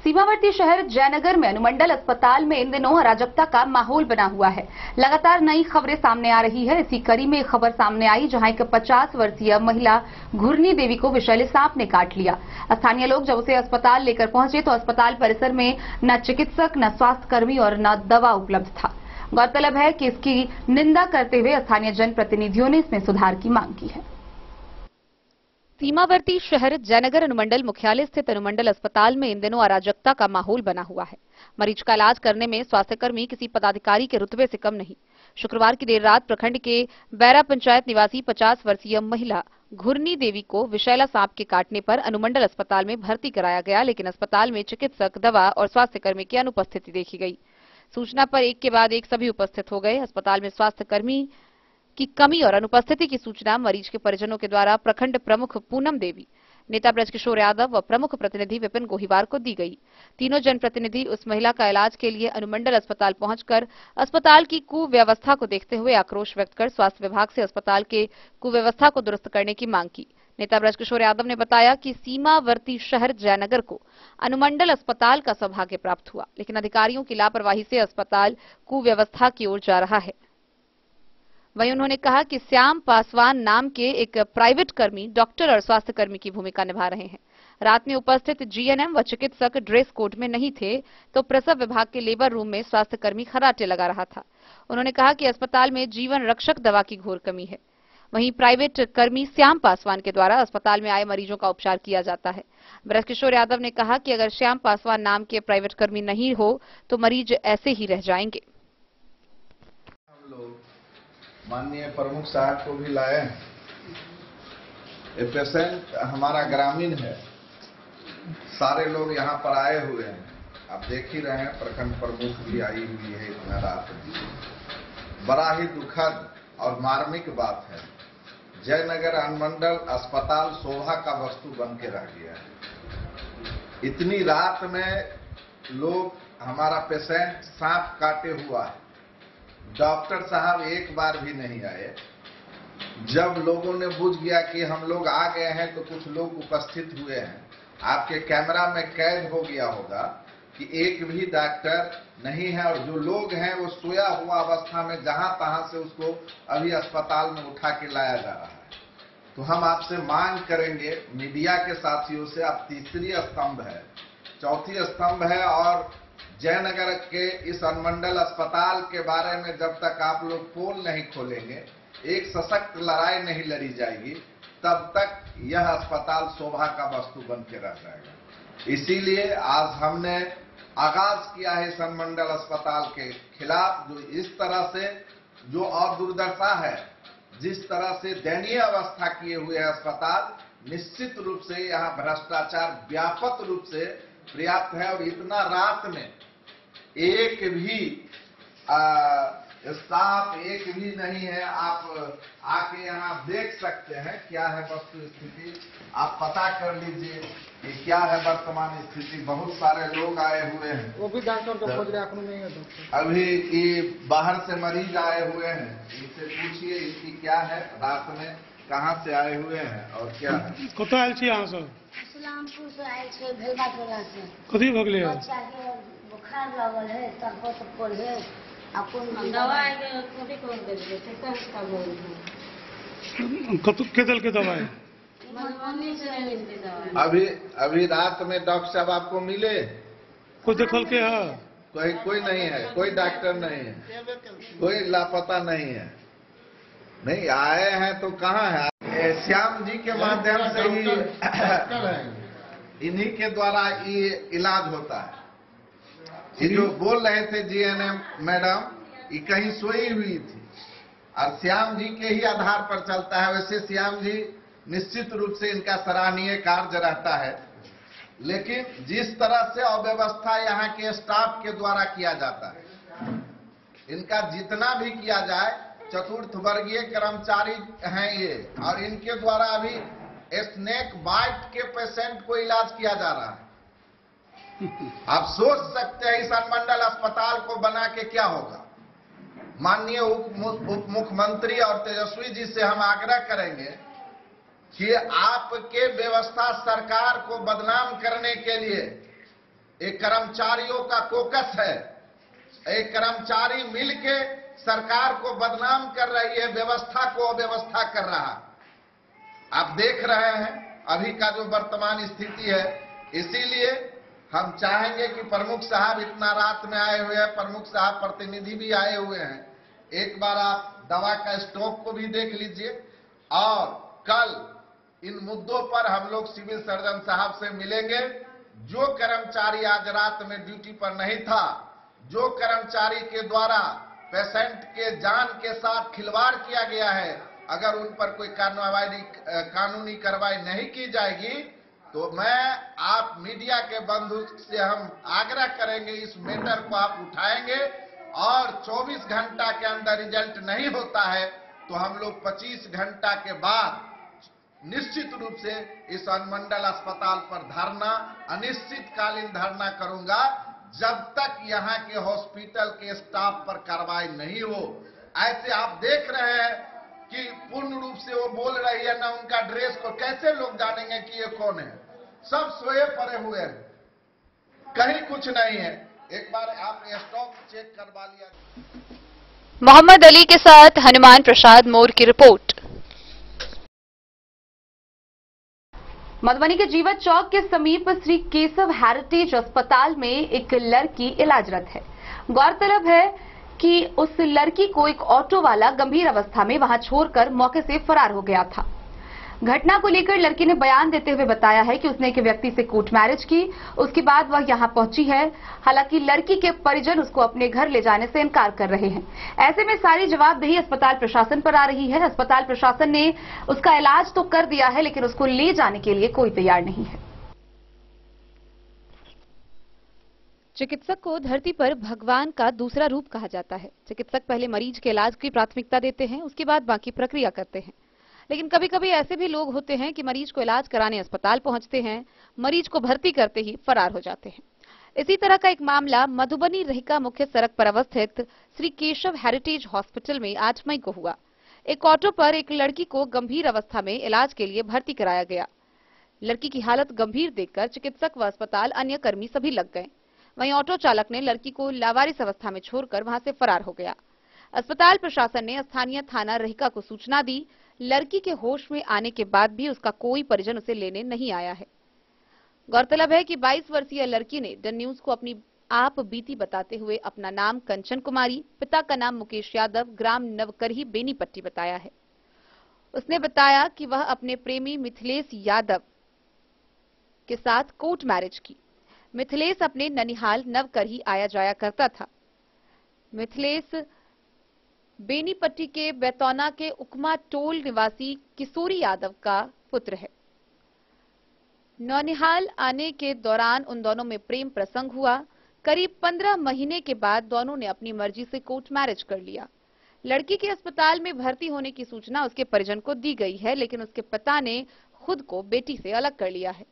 सीमावर्ती शहर जयनगर में अनुमंडल अस्पताल में इन दिनों अराजकता का माहौल बना हुआ है। लगातार नई खबरें सामने आ रही है। इसी कड़ी में खबर सामने आई जहां एक 50 वर्षीय महिला घुरनी देवी को विषैले सांप ने काट लिया। स्थानीय लोग जब उसे अस्पताल लेकर पहुंचे तो अस्पताल परिसर में न चिकित्सक, न स्वास्थ्यकर्मी और न दवा उपलब्ध था। गौरतलब है कि इसकी निंदा करते हुए स्थानीय जनप्रतिनिधियों ने इसमें सुधार की मांग की है। सीमावर्ती शहर जयनगर अनुमंडल मुख्यालय स्थित अनुमंडल अस्पताल में इन दिनों अराजकता का माहौल बना हुआ है। मरीज का इलाज करने में स्वास्थ्यकर्मी किसी पदाधिकारी के रुतबे से कम नहीं। शुक्रवार की देर रात प्रखंड के बैरा पंचायत निवासी 50 वर्षीय महिला घुरनी देवी को विषैला सांप के काटने पर अनुमंडल अस्पताल में भर्ती कराया गया, लेकिन अस्पताल में चिकित्सक, दवा और स्वास्थ्यकर्मी की अनुपस्थिति देखी गई। सूचना पर एक के बाद एक सभी उपस्थित हो गए। अस्पताल में स्वास्थ्यकर्मी की कमी और अनुपस्थिति की सूचना मरीज के परिजनों के द्वारा प्रखंड प्रमुख पूनम देवी, नेता ब्रजकिशोर यादव व प्रमुख प्रतिनिधि विपिन गोहिवार को दी गई। तीनों जनप्रतिनिधि उस महिला का इलाज के लिए अनुमंडल अस्पताल पहुंचकर अस्पताल की कुव्यवस्था को देखते हुए आक्रोश व्यक्त कर स्वास्थ्य विभाग से अस्पताल के कुव्यवस्था को दुरुस्त करने की मांग की। नेता ब्रजकिशोर यादव ने बताया कि सीमावर्ती शहर जयनगर को अनुमंडल अस्पताल का सौभाग्य प्राप्त हुआ, लेकिन अधिकारियों की लापरवाही से अस्पताल कुव्यवस्था की ओर जा रहा है। वहीं उन्होंने कहा कि श्याम पासवान नाम के एक प्राइवेट कर्मी डॉक्टर और स्वास्थ्यकर्मी की भूमिका निभा रहे हैं। रात में उपस्थित जीएनएम व चिकित्सक ड्रेस कोड में नहीं थे तो प्रसव विभाग के लेबर रूम में स्वास्थ्यकर्मी खर्राटे लगा रहा था। उन्होंने कहा कि अस्पताल में जीवन रक्षक दवा की घोर कमी है। वहीं प्राइवेट कर्मी श्याम पासवान के द्वारा अस्पताल में आए मरीजों का उपचार किया जाता है। ब्रजकिशोर यादव ने कहा कि अगर श्याम पासवान नाम के प्राइवेट कर्मी नहीं हो तो मरीज ऐसे ही रह जाएंगे। माननीय प्रमुख साहब को भी लाए। ये पेशेंट हमारा ग्रामीण है, सारे लोग यहाँ पर आए हुए हैं। आप देख ही रहे हैं, प्रखंड प्रमुख भी आई हुई है इतना रात। बड़ा ही दुखद और मार्मिक बात है, जयनगर अनुमंडल अस्पताल शोभा का वस्तु बन के रह गया है। इतनी रात में लोग, हमारा पेशेंट सांप काटे हुआ है, डॉक्टर साहब एक बार भी नहीं आए। जब लोगों ने बुझ गया कि हम लोग आ गए हैं तो कुछ लोग उपस्थित हुए हैं। आपके कैमरा में कैद हो गया होगा कि एक भी डॉक्टर नहीं है और जो लोग हैं वो सोया हुआ अवस्था में जहां तहां से उसको अभी अस्पताल में उठा के लाया जा रहा है। तो हम आपसे मांग करेंगे, मीडिया के साथियों से, आप तीसरी स्तंभ है, चौथी स्तंभ है और जयनगर के इस अनुमंडल अस्पताल के बारे में जब तक आप लोग पोल नहीं खोलेंगे, एक सशक्त लड़ाई नहीं लड़ी जाएगी, तब तक यह अस्पताल शोभा का वस्तु बन के रह जाएगा। इसीलिए आज हमने आगाज किया है इस अनुमंडल अस्पताल के खिलाफ, जो इस तरह से जो और दुर्दशा है, जिस तरह से दयनीय अवस्था किए हुए है अस्पताल, निश्चित रूप से यहाँ भ्रष्टाचार व्यापक रूप से पर्याप्त है। और इतना रात में एक भी स्टाफ एक भी नहीं है। आप आके यहाँ देख सकते हैं क्या है वस्तु स्थिति, आप पता कर लीजिए कि क्या है वर्तमान स्थिति। बहुत सारे लोग आए हुए हैं, वो भी डॉक्टर को खोज रहे, आपको नहीं है डॉक्टर। अभी ये बाहर से मरीज आए हुए हैं, इनसे पूछिए इनकी क्या है, रात में कहाँ से आए हुए हैं और क्या है। कत आयल छी अहाँ सब? इस्लामपुर से आयल छै, भेलवा टोला से। कथी भ गेलै? बच्चा के बुखार लगल है, तब सब पर है, आ कोन दवाई के कोटी कोन देलकै, कितना बोल है। के देल के दवाई? मधुबनी से नहीं मिलती दवाई। अभी रात में डॉक्टर साहब आपको मिले? कोई देखल के है? कोई नहीं है, कोई डॉक्टर नहीं है, कोई लापता नहीं है। नहीं आए हैं तो कहाँ है? श्याम जी के माध्यम से ही इन्हीं के द्वारा ये इलाज होता है। ये जो बोल रहे थे जीएनएम मैडम, ये कहीं सोई हुई थी और श्याम जी के ही आधार पर चलता है। वैसे श्याम जी निश्चित रूप से इनका सराहनीय कार्य रहता है, लेकिन जिस तरह से अव्यवस्था यहाँ के स्टाफ के द्वारा किया जाता है, इनका जितना भी किया जाए, चतुर्थ वर्गीय कर्मचारी हैं ये, और इनके द्वारा अभी स्नेक बाइट के पेशेंट को इलाज किया जा रहा है। आप सोच सकते हैं इस अनुमंडल अस्पताल को बना के क्या होगा। माननीय उप मुख्यमंत्री और तेजस्वी जी से हम आग्रह करेंगे कि आपके व्यवस्था सरकार को बदनाम करने के लिए एक कर्मचारियों का कोकस है, एक कर्मचारी मिलके सरकार को बदनाम कर रही है, व्यवस्था को अव्यवस्था कर रहा है। आप देख रहे हैं अभी का जो वर्तमान स्थिति है। इसीलिए हम चाहेंगे कि प्रमुख साहब इतना रात में आए हुए हैं, प्रमुख साहब प्रतिनिधि भी आए हुए हैं, एक बार आप दवा का स्टॉक को भी देख लीजिए। और कल इन मुद्दों पर हम लोग सिविल सर्जन साहब से मिलेंगे। जो कर्मचारी आज रात में ड्यूटी पर नहीं था, जो कर्मचारी के द्वारा पेशेंट के जान के साथ खिलवाड़ किया गया है, अगर उन पर कोई कानूनी कार्रवाई नहीं की जाएगी तो मैं आप मीडिया के बंधु से हम आग्रह करेंगे इस मैटर को आप उठाएंगे, और 24 घंटा के अंदर रिजल्ट नहीं होता है तो हम लोग 25 घंटा के बाद निश्चित रूप से इस अनुमंडल अस्पताल पर धरना, अनिश्चितकालीन धरना करूंगा, जब तक यहाँ के हॉस्पिटल के स्टाफ पर कार्रवाई नहीं हो। ऐसे आप देख रहे हैं कि पूर्ण रूप से वो बोल रही है ना, उनका ड्रेस को कैसे लोग जानेंगे कि ये कौन है। सब सोए पड़े हुए हैं, कहीं कुछ नहीं है। एक बार आप स्टॉक चेक करवा लिया। मोहम्मद अली के साथ हनुमान प्रसाद मोर की रिपोर्ट। मधुबनी के जीवत चौक के समीप श्री केशव हेरिटेज अस्पताल में एक लड़की इलाजरत है। गौरतलब है कि उस लड़की को एक ऑटो वाला गंभीर अवस्था में वहां छोड़कर मौके से फरार हो गया था। घटना को लेकर लड़की ने बयान देते हुए बताया है कि उसने एक व्यक्ति से कोर्ट मैरिज की, उसके बाद वह यहां पहुंची है। हालांकि लड़की के परिजन उसको अपने घर ले जाने से इनकार कर रहे हैं। ऐसे में सारी जवाबदेही अस्पताल प्रशासन पर आ रही है। अस्पताल प्रशासन ने उसका इलाज तो कर दिया है, लेकिन उसको ले जाने के लिए कोई तैयार नहीं है। चिकित्सक को धरती पर भगवान का दूसरा रूप कहा जाता है। चिकित्सक पहले मरीज के इलाज की प्राथमिकता देते हैं, उसके बाद बाकी प्रक्रिया करते हैं। लेकिन कभी कभी ऐसे भी लोग होते हैं कि मरीज को इलाज कराने अस्पताल पहुंचते हैं, मरीज को भर्ती करते ही फरार हो जाते हैं। इसी तरह का एक मामला मधुबनी रहिका मुख्य सड़क पर अवस्थित श्री केशव हेरिटेज हॉस्पिटल में 8 मई को हुआ। एक ऑटो पर एक लड़की को गंभीर अवस्था में इलाज के लिए भर्ती कराया गया। लड़की की हालत गंभीर देखकर चिकित्सक व अस्पताल अन्य कर्मी सभी लग गए। वहीं ऑटो चालक ने लड़की को लावारिस अवस्था में छोड़कर वहां से फरार हो गया। अस्पताल प्रशासन ने स्थानीय थाना रहिका को सूचना दी। लड़की के होश में आने के बाद भी उसका कोई परिजन उसे लेने नहीं आया है। गौरतलब है कि 22 वर्षीय लड़की ने डन न्यूज को अपनी आप बीती बताते हुए अपना नाम कंचन कुमारी, पिता का नाम मुकेश यादव, ग्राम नवकरही बेनीपट्टी बताया है। उसने बताया कि वह अपने प्रेमी मिथिलेश यादव के साथ कोर्ट मैरिज की। मिथिलेश अपने ननिहाल नवकरही आया जाया करता था। मिथिलेश बेनीपट्टी के बैतौना के उकमा टोल निवासी किशोरी यादव का पुत्र है। ननिहाल आने के दौरान उन दोनों में प्रेम प्रसंग हुआ। करीब 15 महीने के बाद दोनों ने अपनी मर्जी से कोर्ट मैरिज कर लिया। लड़की के अस्पताल में भर्ती होने की सूचना उसके परिजन को दी गई है, लेकिन उसके पिता ने खुद को बेटी से अलग कर लिया है।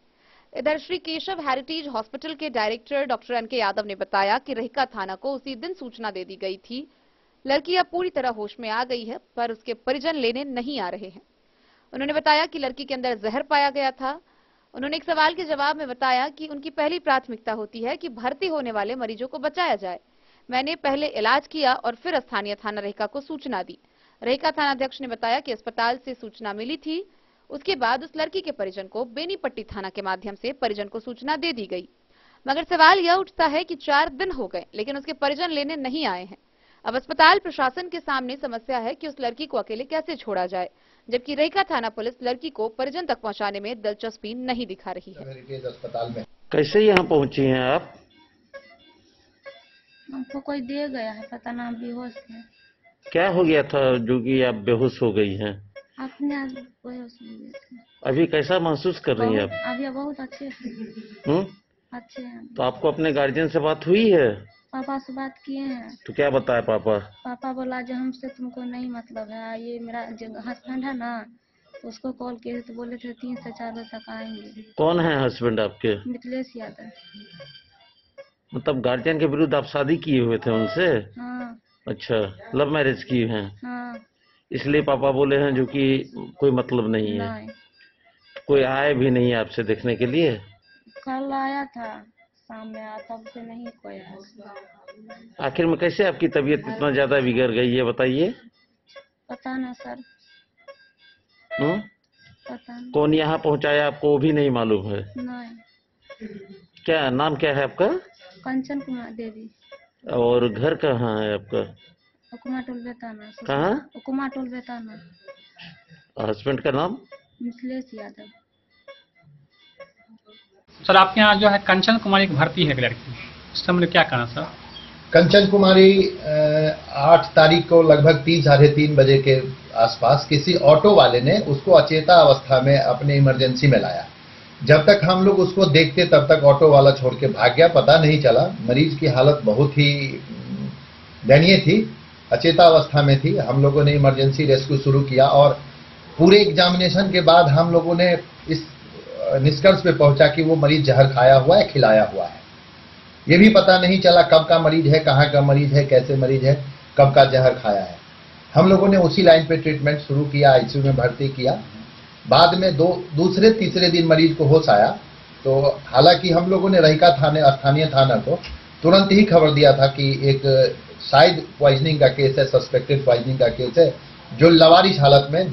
इधर श्री केशव हेरिटेज हॉस्पिटल के डायरेक्टर डॉक्टर एनके यादव ने बताया कि रहिका थाना को उसी दिन सूचना दे दी गई थी। लड़की अब पूरी तरह होश में आ गई है, पर उसके परिजन लेने नहीं आ रहे हैं। उन्होंने बताया कि लड़की के अंदर जहर पाया गया था। उन्होंने एक सवाल के जवाब में बताया कि उनकी पहली प्राथमिकता होती है कि भर्ती होने वाले मरीजों को बचाया जाए। मैंने पहले इलाज किया और फिर स्थानीय थाना रहिका को सूचना दी। रहिका थानाध्यक्ष ने बताया कि अस्पताल से सूचना मिली थी, उसके बाद उस लड़की के परिजन को बेनीपट्टी थाना के माध्यम से परिजन को सूचना दे दी गई। मगर सवाल यह उठता है कि 4 दिन हो गए लेकिन उसके परिजन लेने नहीं आए हैं। अब अस्पताल प्रशासन के सामने समस्या है कि उस लड़की को अकेले कैसे छोड़ा जाए, जबकि रहिका थाना पुलिस लड़की को परिजन तक पहुंचाने में दिलचस्पी नहीं दिखा रही है। अस्पताल में कैसे यहाँ पहुंची हैं आप? हमको कोई दे गया है, पता ना, बेहोश है। क्या हो गया था जो कि आप बेहोश हो गई हैं? अपने आप बेहोश हो गए थे। अभी कैसा महसूस कर रही हैं आप? अभी बहुत अच्छे अच्छे हैं। तो आपको अपने गार्जियन से बात हुई है? पापा से बात किए हैं। तो क्या बताया पापा? पापा बोला जो हमसे तुमको नहीं मतलब है, ये मेरा जो हस्बैंड है ना, तो उसको कॉल किए तो बोले थे 3 से 4 बजे तक आएंगे। कौन है हस्बैंड आपके? मिथिलेश यादव। मतलब गार्जियन के विरुद्ध आप शादी किए हुए थे उनसे? हाँ। अच्छा, लव मैरिज की हैं? हाँ। इसलिए पापा बोले हैं जो कि कोई मतलब नहीं है। नहीं। कोई आए भी नहीं आपसे देखने के लिए? कल आया था शाम में, तब से नहीं कोई आया। आखिर में कैसे आपकी तबीयत इतना ज्यादा बिगड़ गई है बताइए? पता ना सर। पता नहीं। कौन यहाँ पहुँचाया आपको वो भी नहीं मालूम है? नहीं। क्या नाम क्या है आपका? कंचन कुमार देवी। और घर कहाँ है आपका? उकमा टोल बेताना। कहाँ? उकमा टोल बेताना। हस्बैंड का नाम? मिथिलेश यादव। सर आपके यहाँ जो है कंचन कुमारी एक भर्ती है लड़की, इस समय क्या कहना सर? कंचन कुमारी 8 तारीख को लगभग 3-3:30 बजे के आसपास किसी ऑटो वाले ने उसको अचेता अवस्था में अपने इमरजेंसी में लाया। जब तक हम लोग उसको देखते तब तक ऑटो वाला छोड़ के भाग गया, पता नहीं चला। मरीज की हालत बहुत ही दयनीय थी, अचेता अवस्था में थी। हम लोगों ने इमरजेंसी रेस्क्यू शुरू किया और पूरे एग्जामिनेशन के बाद हम लोगों ने इस निष्कर्ष पे पहुंचा कि वो मरीज जहर खाया हुआ है, खिलाया हुआ है। ये भी पता नहीं चला कब का मरीज है, कहाँ का मरीज है, कैसे मरीज है, कब का जहर खाया है। हम लोगों ने उसी लाइन पे ट्रीटमेंट शुरू किया, आईसीयू में भर्ती किया। बाद में दूसरे तीसरे दिन मरीज को होश आया, तो हालांकि हम लोगों ने रहिका थाने स्थानीय थाना को तुरंत ही खबर दिया था कि एक शायद पॉइजनिंग का केस है, सस्पेक्टेड पॉइजनिंग का केस है, जो लवारिश हालत में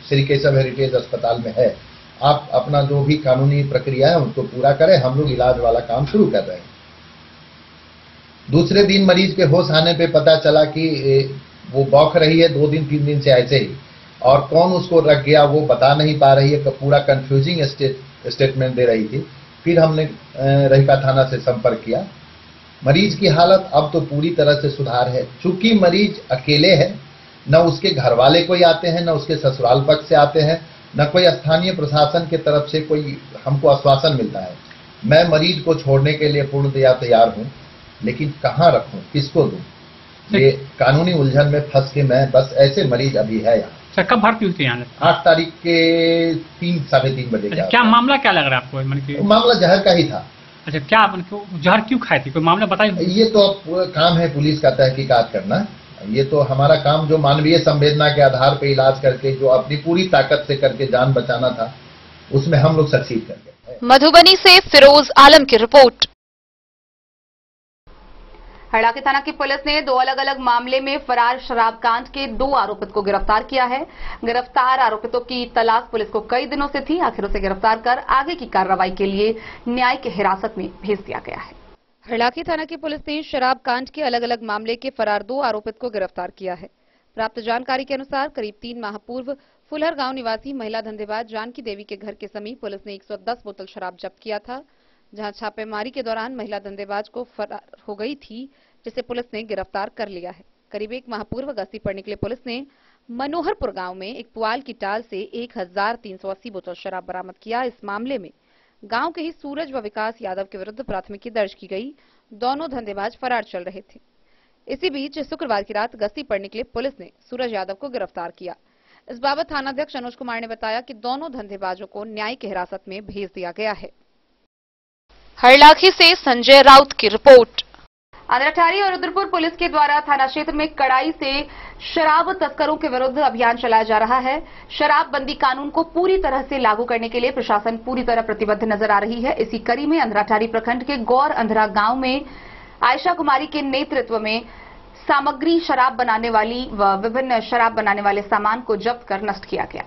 श्री केशव हेरिटेज अस्पताल में है। आप अपना जो भी कानूनी प्रक्रिया है उनको पूरा करें, हम लोग इलाज वाला काम शुरू कर रहे हैं। दूसरे दिन मरीज के होश आने पे पता चला कि वो बौख रही है 2 दिन 3 दिन से ऐसे ही, और कौन उसको रख गया वो बता नहीं पा रही है, पूरा कंफ्यूजिंग स्टेटमेंट दे रही थी। फिर हमने रहिका थाना से संपर्क किया। मरीज की हालत अब तो पूरी तरह से सुधार है। चूंकि मरीज अकेले है, न उसके घर वाले कोई आते हैं, न उसके ससुराल पक्ष से आते हैं, न कोई स्थानीय प्रशासन की तरफ से कोई हमको आश्वासन मिलता है। मैं मरीज को छोड़ने के लिए पूर्णतया तैयार हूँ, लेकिन कहाँ रखूँ, किसको दूँ, ये कानूनी उलझन में फंस के मैं बस ऐसे मरीज अभी है यहाँ। सर कब भर्ती हुई थी यहाँ? 8 तारीख के 3-3:30 बजे। क्या मामला क्या लग रहा है आपको? मामला जहर का ही था। अच्छा, क्या जहर क्यों खाई थी, कोई मामला बताइए। ये तो काम है पुलिस का तहकीकात करना। ये तो हमारा काम जो मानवीय संवेदना के आधार पर इलाज करके जो अपनी पूरी ताकत से करके जान बचाना था, उसमें हम लोग सक्सीड कर गए। मधुबनी से फिरोज आलम की रिपोर्ट। हरड़ा थाना की पुलिस ने 2 अलग अलग मामले में फरार शराब कांड के 2 आरोपित को गिरफ्तार किया है। गिरफ्तार आरोपितों की तलाश पुलिस को कई दिनों से थी। आखिर उसे गिरफ्तार कर आगे की कार्रवाई के लिए न्यायिक हिरासत में भेज दिया गया है। हरलाखी थाना की पुलिस ने शराब कांड के अलग अलग मामले के फरार 2 आरोपित को गिरफ्तार किया है। प्राप्त जानकारी के अनुसार करीब 3 माह पूर्व फुलहर गांव निवासी महिला धंधेबाज जानकी देवी के घर के समीप पुलिस ने 110 बोतल शराब जब्त किया था, जहां छापेमारी के दौरान महिला धंधेबाज को फरार हो गई थी, जिसे पुलिस ने गिरफ्तार कर लिया है। करीब 1 माह पूर्व गश्ती पर निकले पुलिस ने मनोहरपुर गांव में एक पुआल की टाल से 1380 बोतल शराब बरामद किया। इस मामले में गांव के ही सूरज व विकास यादव के विरुद्ध प्राथमिकी दर्ज की गई। दोनों धंधेबाज फरार चल रहे थे। इसी बीच शुक्रवार की रात गश्ती पर निकले पुलिस ने सूरज यादव को गिरफ्तार किया। इस बाबत थानाध्यक्ष अनुज कुमार ने बताया कि दोनों धंधेबाजों को न्यायिक हिरासत में भेज दिया गया है। हरलाखी से संजय राउत की रिपोर्ट। अंधराठारी और रुद्रपुर पुलिस के द्वारा थाना क्षेत्र में कड़ाई से शराब तस्करों के विरुद्ध अभियान चलाया जा रहा है। शराबबंदी कानून को पूरी तरह से लागू करने के लिए प्रशासन पूरी तरह प्रतिबद्ध नजर आ रही है। इसी कड़ी में अंधराठारी प्रखंड के गौर अंधरा गांव में आयशा कुमारी के नेतृत्व में सामग्री शराब बनाने वाली व विभिन्न शराब बनाने वाले सामान को जब्त कर नष्ट किया गया।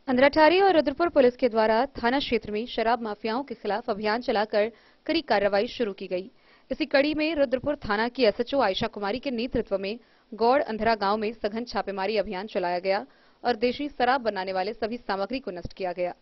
अंधराठारी और रुद्रपुर पुलिस के द्वारा थाना क्षेत्र में शराब माफियाओं के खिलाफ अभियान चलाकर कड़ी कार्रवाई शुरू की गई। इसी कड़ी में रुद्रपुर थाना की एसएचओ आयशा कुमारी के नेतृत्व में गौड़ अंधरा गांव में सघन छापेमारी अभियान चलाया गया और देशी शराब बनाने वाले सभी सामग्री को नष्ट किया गया।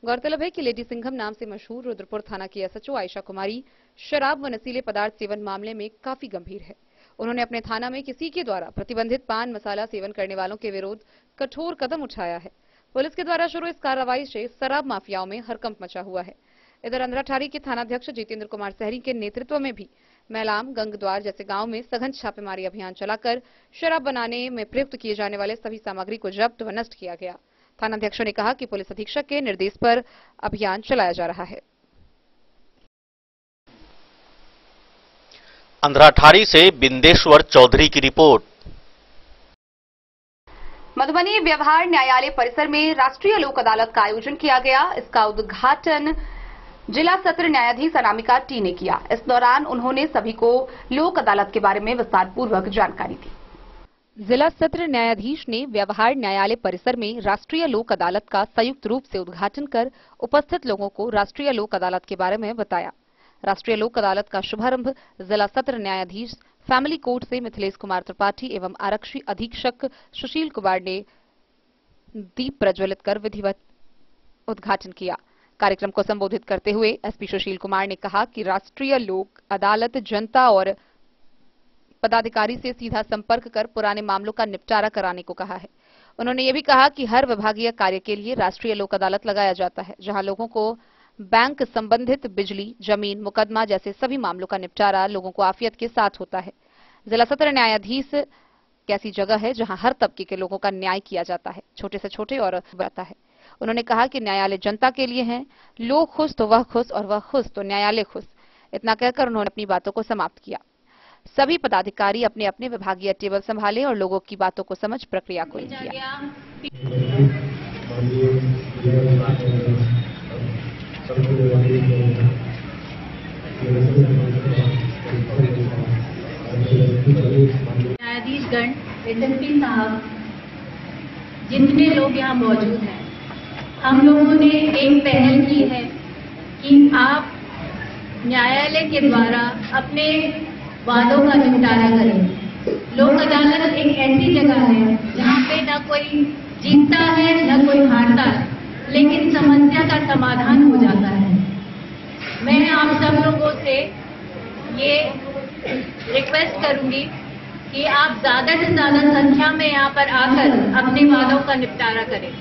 गौरतलब है कि लेडी सिंघम नाम से मशहूर रुद्रपुर थाना की एसएचओ आयशा कुमारी शराब व नशीले पदार्थ सेवन मामले में काफी गंभीर है। उन्होंने अपने थाना में किसी के द्वारा प्रतिबंधित पान मसाला सेवन करने वालों के विरुद्ध कठोर कदम उठाया है। पुलिस के द्वारा शुरू इस कार्रवाई से शराब माफियाओं में हरकंप मचा हुआ है। इधर अंधराठारी के थानाध्यक्ष जितेंद्र कुमार सहरी के नेतृत्व में भी मैलाम, गंगद्वार जैसे गांव में सघन छापेमारी अभियान चलाकर शराब बनाने में प्रयुक्त किए जाने वाले सभी सामग्री को जब्त व नष्ट किया गया। थानाध्यक्ष ने कहा कि पुलिस अधीक्षक के निर्देश पर अभियान चलाया जा रहा है। अंधराठारी से बिंदेश्वर चौधरी की रिपोर्ट। मधुबनी व्यवहार न्यायालय परिसर में राष्ट्रीय लोक अदालत का आयोजन किया गया। इसका उद्घाटन जिला सत्र न्यायाधीश अनामिका टी ने किया। इस दौरान उन्होंने सभी को लोक अदालत के बारे में विस्तार पूर्वक जानकारी दी। जिला सत्र न्यायाधीश ने व्यवहार न्यायालय परिसर में राष्ट्रीय लोक अदालत का संयुक्त रूप से उद्घाटन कर उपस्थित लोगों को राष्ट्रीय लोक अदालत के बारे में बताया। राष्ट्रीय लोक अदालत का शुभारंभ जिला सत्र न्यायाधीश फैमिली कोर्ट से मिथिलेश कुमार त्रिपाठी एवं आरक्षी अधीक्षक सुशील कुमार ने दीप प्रज्वलित कर विधिवत उद्घाटन किया। कार्यक्रम को संबोधित करते हुए एसपी सुशील कुमार ने कहा कि राष्ट्रीय लोक अदालत जनता और पदाधिकारी से सीधा संपर्क कर पुराने मामलों का निपटारा कराने को कहा है। उन्होंने ये भी कहा कि हर विभागीय कार्य के लिए राष्ट्रीय लोक अदालत लगाया जाता है, जहां लोगों को बैंक संबंधित बिजली, जमीन, मुकदमा जैसे सभी मामलों का निपटारा लोगों को आफियत के साथ होता है। जिला सत्र न्यायाधीश कैसी जगह है जहां हर तबके के लोगों का न्याय किया जाता है, छोटे से छोटे और बड़ा है। उन्होंने कहा कि न्यायालय जनता के लिए है, लोग खुश तो वह खुश और वह खुश तो न्यायालय खुश। इतना कहकर उन्होंने अपनी बातों को समाप्त किया। सभी पदाधिकारी अपने अपने विभागीय टेबल संभाले और लोगों की बातों को समझ प्रक्रिया को किया। न्यायाधीशगण, एसएसपी साहब, जितने लोग यहाँ मौजूद हैं, हम लोगों ने एक पहल की है कि आप न्यायालय के द्वारा अपने वादों का निपटारा करें। लोक अदालत एक ऐसी जगह है जहाँ पे न कोई जीतता है न कोई हारता है, लेकिन समस्या का समाधान हो जाता है। मैं आप सब लोगों से ये रिक्वेस्ट करूंगी कि आप ज्यादा से ज्यादा संख्या में यहाँ पर आकर अपने वादों का निपटारा करें।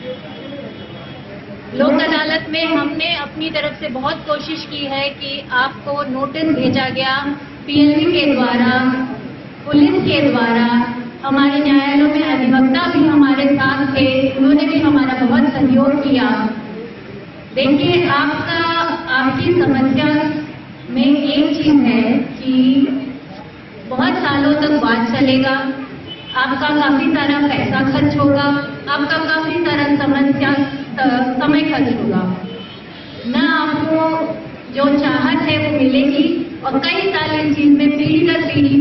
लोक अदालत में हमने अपनी तरफ से बहुत कोशिश की है कि आपको नोटिस भेजा गया, पीएलबी के द्वारा, पुलिस के द्वारा, हमारे न्यायालयों में अधिवक्ता भी हमारे साथ थे, उन्होंने भी हमारा बहुत सहयोग किया। देखिए, आपकी समस्या में एक चीज है कि बहुत सालों तक वाद चलेगा, आपका काफी सारा पैसा खर्च होगा, आपका काफी सारा समय खर्च होगा, न आपको जो चाहत है वो मिलेगी और कई साल इस चीज में पीढ़ी दर पीढ़ी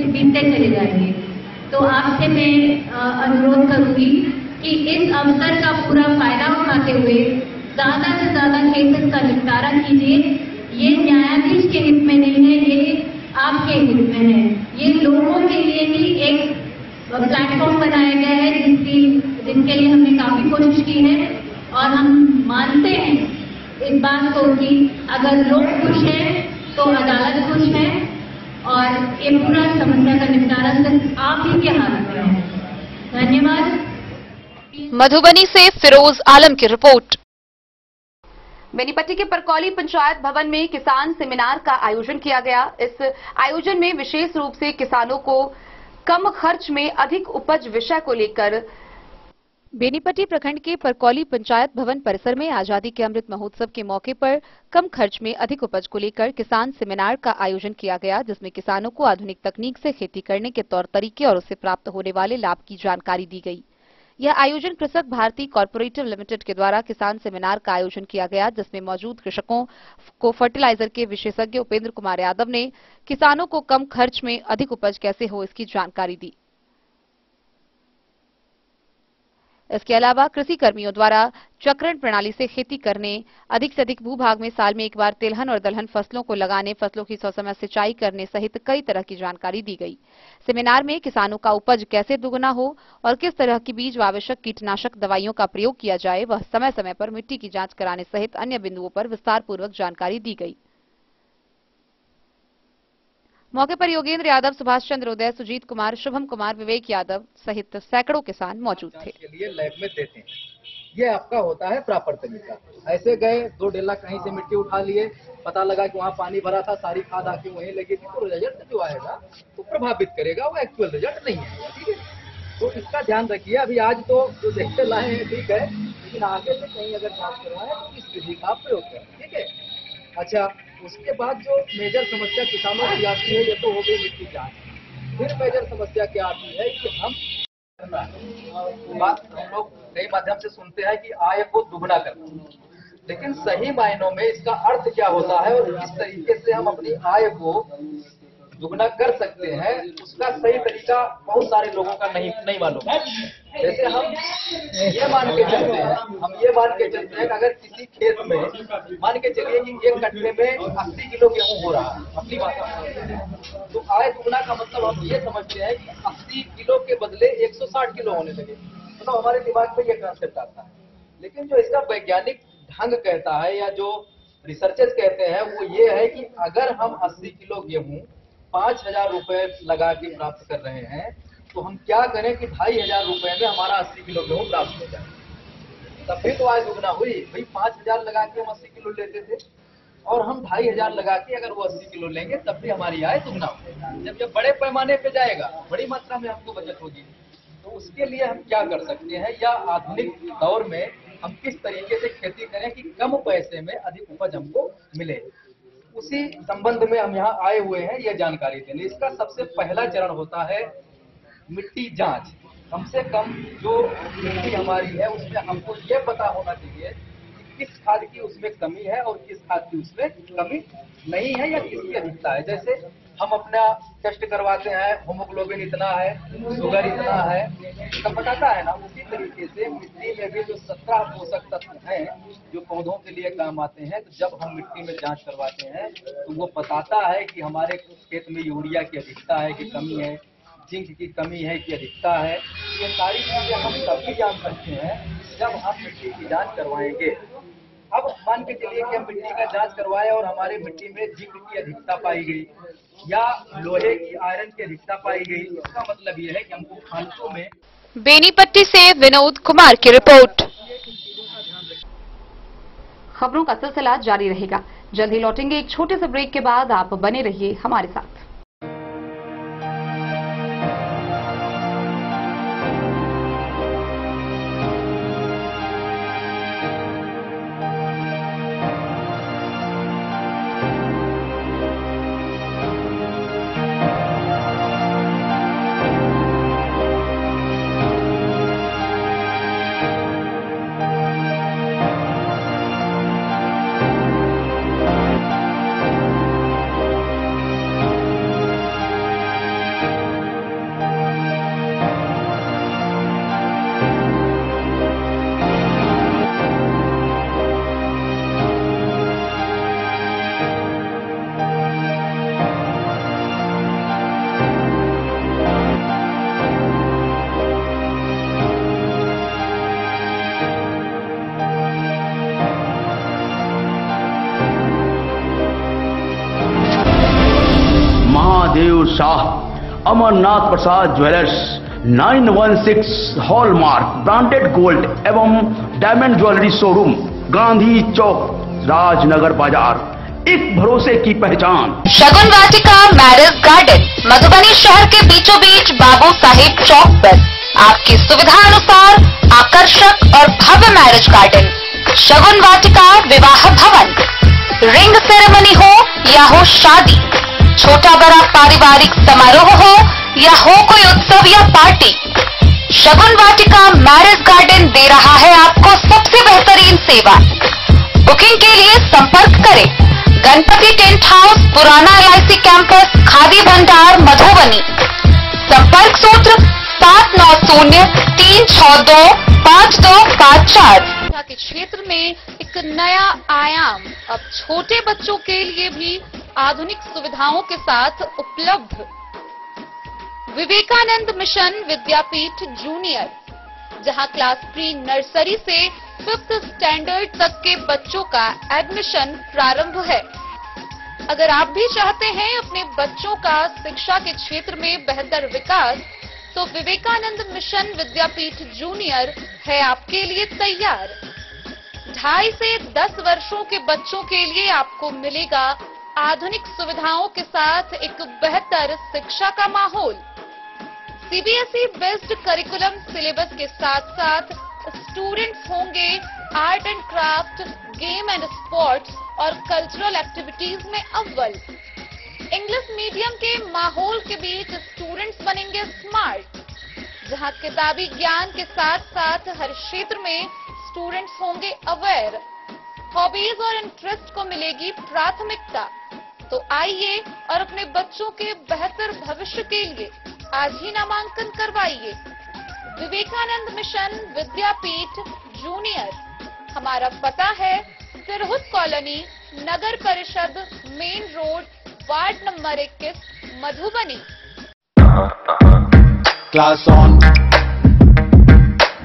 बीतते चले जाएंगे। तो आपसे मैं अनुरोध करूंगी कि इस अवसर का पूरा फायदा उठाते हुए ज्यादा से ज्यादा केसेस का निपटारा कीजिए। ये न्यायाधीश के हित में नहीं है, ये आपके हित में है। ये लोगों के लिए ही एक प्लेटफॉर्म बनाया गया है जिनके लिए हमने काफी कोशिश की है और हम मानते हैं इस बात को कि अगर लोग खुश हैं तो अदालत खुश है और ये पूरा समस्या का निपटारा सिर्फ आप ही के हाथ में है। धन्यवाद। मधुबनी से फिरोज आलम की रिपोर्ट। बेनीपट्टी के परकौली पंचायत भवन में किसान सेमिनार का आयोजन किया गया। इस आयोजन में विशेष रूप से किसानों को कम खर्च में अधिक उपज विषय को लेकर बेनीपट्टी प्रखंड के परकौली पंचायत भवन परिसर में आजादी के अमृत महोत्सव के मौके पर कम खर्च में अधिक उपज को लेकर किसान सेमिनार का आयोजन किया गया, जिसमें किसानों को आधुनिक तकनीक से खेती करने के तौर तरीके और उससे प्राप्त होने वाले लाभ की जानकारी दी गई। यह आयोजन कृषक भारती कॉर्पोरेटिव लिमिटेड के द्वारा किसान सेमिनार का आयोजन किया गया, जिसमें मौजूद कृषकों को फर्टिलाइजर के विशेषज्ञ उपेंद्र कुमार यादव ने किसानों को कम खर्च में अधिक उपज कैसे हो इसकी जानकारी दी। इसके अलावा कृषि कर्मियों द्वारा चक्रण प्रणाली से खेती करने, अधिक से अधिक भूभाग में साल में एक बार तिलहन और दलहन फसलों को लगाने, फसलों की ससमय सिंचाई करने सहित कई तरह की जानकारी दी गई। सेमिनार में किसानों का उपज कैसे दुगना हो और किस तरह की बीज व आवश्यक कीटनाशक दवाइयों का प्रयोग किया जाए, वह समय समय पर मिट्टी की जांच कराने सहित अन्य बिंदुओं पर विस्तार पूर्वक जानकारी दी गई। मौके पर योगेंद्र यादव, सुभाष चंद्र उदय, सुजीत कुमार, शुभम कुमार, विवेक यादव सहित सैकड़ों किसान मौजूद थे। के लिए लैब में देते हैं, ये आपका होता है प्रॉपर तरीका। ऐसे गए 2 डेला कहीं से मिट्टी उठा लिए, पता लगा कि वहाँ पानी भरा था, सारी खाद आके वहीं लगी थी, तो रिजल्ट जो आएगा वो प्रभावित करेगा, वो एक्चुअल रिजल्ट नहीं है। ठीक है, तो इसका ध्यान रखिए। अभी आज तो जो देखते लाए हैं ठीक है, लेकिन आगे से कहीं अगर जाँच करवाए तो इस विधि का प्रयोग करें। ठीक है, अच्छा, उसके बाद जो मेजर समस्या किसानों की आती है, ये तो हो गई मिट्टी जांच। फिर मेजर समस्या क्या आती है कि हम लोग कई माध्यम से सुनते हैं कि आय को दुगना करना, लेकिन सही मायनों में इसका अर्थ क्या होता है और किस तरीके से हम अपनी आय को दुगना कर सकते हैं, उसका सही तरीका बहुत सारे लोगों का नहीं मालूम है। जैसे हम ये मान के चलते हैं कि अगर किसी खेत में मान के चलिए कि 1 कट्टे में 80 किलो गेहूं हो रहा है अपनी बात, तो आय दुगना का मतलब हम ये समझते हैं कि 80 किलो के बदले 160 किलो होने लगे, तो हमारे दिमाग में ये कंसेप्ट आता है। लेकिन जो इसका वैज्ञानिक ढंग कहता है या जो रिसर्चर्स कहते हैं वो ये है कि अगर हम 80 किलो गेहूं 5,000 रुपए लगा के प्राप्त कर रहे हैं, तो हम क्या करें कि 2,500 रुपए में हमारा 80 किलो गेहूं प्राप्त हो जाए, तब भी तो आय दुगना हुई। भाई 5,000 लगा के हम 80 किलो लेते थे और हम 2,500 लगा के अगर वो 80 किलो लेंगे तब भी हमारी आय दुगना होगी। जब ये बड़े पैमाने पे जाएगा, बड़ी मात्रा में हमको बचत होगी, तो उसके लिए हम क्या कर सकते हैं या आधुनिक दौर में हम किस तरीके से खेती करें कि कम पैसे में अधिक उपज हमको मिले, उसी संबंध में हम यहाँ आए हुए हैं ये जानकारी देने। इसका सबसे पहला चरण होता है मिट्टी जांच। कम से कम जो मिट्टी हमारी है उसमें हमको ये पता होना चाहिए कि किस खाद की उसमें कमी है और किस खाद की उसमें कमी नहीं है या किसकी अधिकता है। जैसे हम अपना टेस्ट करवाते हैं, होमोग्लोबिन इतना है, शुगर इतना है, सब बताता है ना। उसी तरीके से मिट्टी में भी जो 17 पोषक तत्व हैं जो पौधों के लिए काम आते हैं, तो जब हम मिट्टी में जांच करवाते हैं तो वो बताता है कि हमारे खेत में यूरिया की अधिकता है कि कमी है, जिंक की कमी है कि अधिकता है। ये सारी चीजें हम तभी जान सकते हैं जब हम मिट्टी की जांच करवाएंगे। अब मान के चलिए कि हम मिट्टी का जांच करवाए और हमारे मिट्टी में जिंक की अधिकता पाई गई या लोहे की, आयरन की अधिकता पाई गई, इसका मतलब ये है कि हमको खानों में। बेनीपट्टी से विनोद कुमार की रिपोर्ट। खबरों का सिलसिला जारी रहेगा। जल्द ही लौटेंगे एक छोटे से ब्रेक के बाद। आप बने रहिए हमारे साथ। अमरनाथ प्रसाद ज्वेलर्स 916 हॉलमार्क ब्रांडेड गोल्ड एवं डायमंड ज्वेलरी शोरूम, गांधी चौक, राजनगर बाजार, एक भरोसे की पहचान। शगुन वाटिका मैरिज गार्डन, मधुबनी शहर के बीचों बीच बाबू साहिब चौक पर आपकी सुविधा अनुसार आकर्षक और भव्य मैरिज गार्डन। शगुन वाटिका विवाह भवन, रिंग सेरेमनी हो या हो शादी, छोटा बड़ा पारिवारिक समारोह हो या हो कोई उत्सव या पार्टी, शगुन वाटिका मैरिज गार्डन दे रहा है आपको सबसे बेहतरीन सेवा। बुकिंग के लिए संपर्क करें गणपति टेंट हाउस, पुराना LIC कैंपस, खादी भंडार, मधुबनी। संपर्क सूत्र 7932-362-5254। के क्षेत्र में एक नया आयाम अब छोटे बच्चों के लिए भी आधुनिक सुविधाओं के साथ उपलब्ध। विवेकानंद मिशन विद्यापीठ जूनियर, जहां क्लास प्री नर्सरी से 5th स्टैंडर्ड तक के बच्चों का एडमिशन प्रारंभ है। अगर आप भी चाहते हैं अपने बच्चों का शिक्षा के क्षेत्र में बेहतर विकास, तो विवेकानंद मिशन विद्यापीठ जूनियर है आपके लिए तैयार। 2.5 से 10 वर्षों के बच्चों के लिए आपको मिलेगा आधुनिक सुविधाओं के साथ एक बेहतर शिक्षा का माहौल। CBSE बेस्ड करिकुलम सिलेबस के साथ साथ स्टूडेंट्स होंगे art and craft, game and sports और कल्चरल एक्टिविटीज में अव्वल। इंग्लिश मीडियम के माहौल के बीच स्टूडेंट्स बनेंगे स्मार्ट, जहां किताबी ज्ञान के साथ साथ हर क्षेत्र में स्टूडेंट्स होंगे अवेयर। हॉबीज और इंटरेस्ट को मिलेगी प्राथमिकता। तो आइए और अपने बच्चों के बेहतर भविष्य के लिए आज ही नामांकन करवाइए। विवेकानंद मिशन विद्यापीठ जूनियर, हमारा पता है तिरहुत कॉलोनी, नगर परिषद main road, ward number 21, Madhubani. Class on,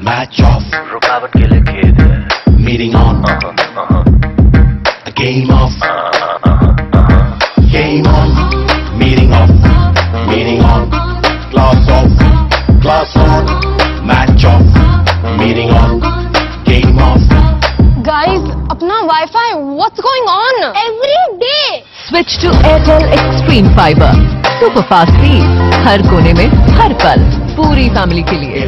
match of, रुकावट के लिए खेद है, meeting on, game of, game on, meeting on, class of, class on, match of, meeting on, game of. Guys, अपना wifi, what's going on? Every day. Switch to Airtel Extreme Fiber. Super fast speed, हर कोने में, हर पल, पूरी फैमिली के लिए।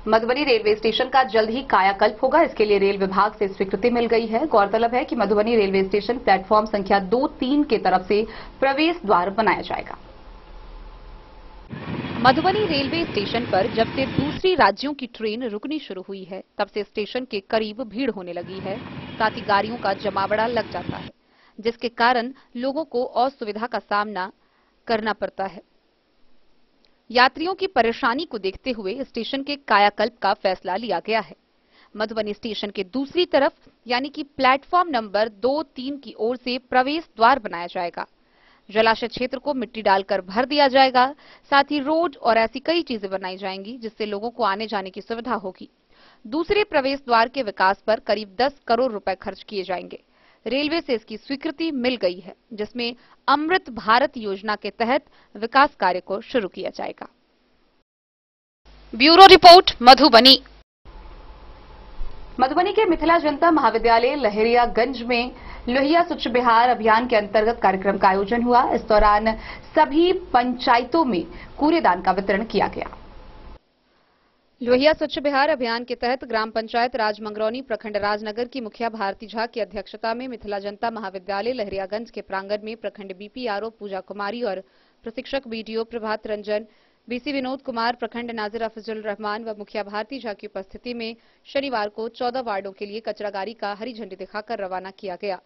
मधुबनी रेलवे स्टेशन का जल्द ही कायाकल्प होगा, इसके लिए रेल विभाग से स्वीकृति मिल गई है। गौरतलब है कि मधुबनी रेलवे स्टेशन प्लेटफॉर्म संख्या 2-3 के तरफ से प्रवेश द्वार बनाया जाएगा। मधुबनी रेलवे स्टेशन पर जब से दूसरी राज्यों की ट्रेन रुकनी शुरू हुई है, तब से स्टेशन के करीब भीड़ होने लगी है, साथ ही गाड़ियों का जमावड़ा लग जाता है, जिसके कारण लोगों को असुविधा का सामना करना पड़ता है। यात्रियों की परेशानी को देखते हुए स्टेशन के कायाकल्प का फैसला लिया गया है। मधुबनी स्टेशन के दूसरी तरफ यानी कि प्लेटफॉर्म नंबर 2-3 की ओर से प्रवेश द्वार बनाया जाएगा। जलाशय क्षेत्र को मिट्टी डालकर भर दिया जाएगा, साथ ही रोड और ऐसी कई चीजें बनाई जाएंगी जिससे लोगों को आने जाने की सुविधा होगी। दूसरे प्रवेश द्वार के विकास पर करीब 10 करोड़ रुपए खर्च किए जाएंगे। रेलवे से इसकी स्वीकृति मिल गई है, जिसमें अमृत भारत योजना के तहत विकास कार्य को शुरू किया जाएगा। Bureau report, Madhubani. मधुबनी के मिथिला जनता महाविद्यालय लहरियागंज में लोहिया स्वच्छ बिहार अभियान के अंतर्गत कार्यक्रम का आयोजन हुआ। इस दौरान सभी पंचायतों में कूड़ेदान का वितरण किया गया। लोहिया स्वच्छ बिहार अभियान के तहत ग्राम पंचायत राजमंगरौनी प्रखंड राजनगर की मुखिया भारती झा की अध्यक्षता में मिथिला जनता महाविद्यालय लहरियागंज के प्रांगण में प्रखंड BPRO पूजा कुमारी और प्रशिक्षक BDO प्रभात रंजन, BC विनोद कुमार, प्रखंड नाजिर अफजुल रहमान व मुखिया भारती झा की उपस्थिति में शनिवार को 14 वार्डों के लिए कचरा गाड़ी का हरी झंडी दिखाकर रवाना किया गया।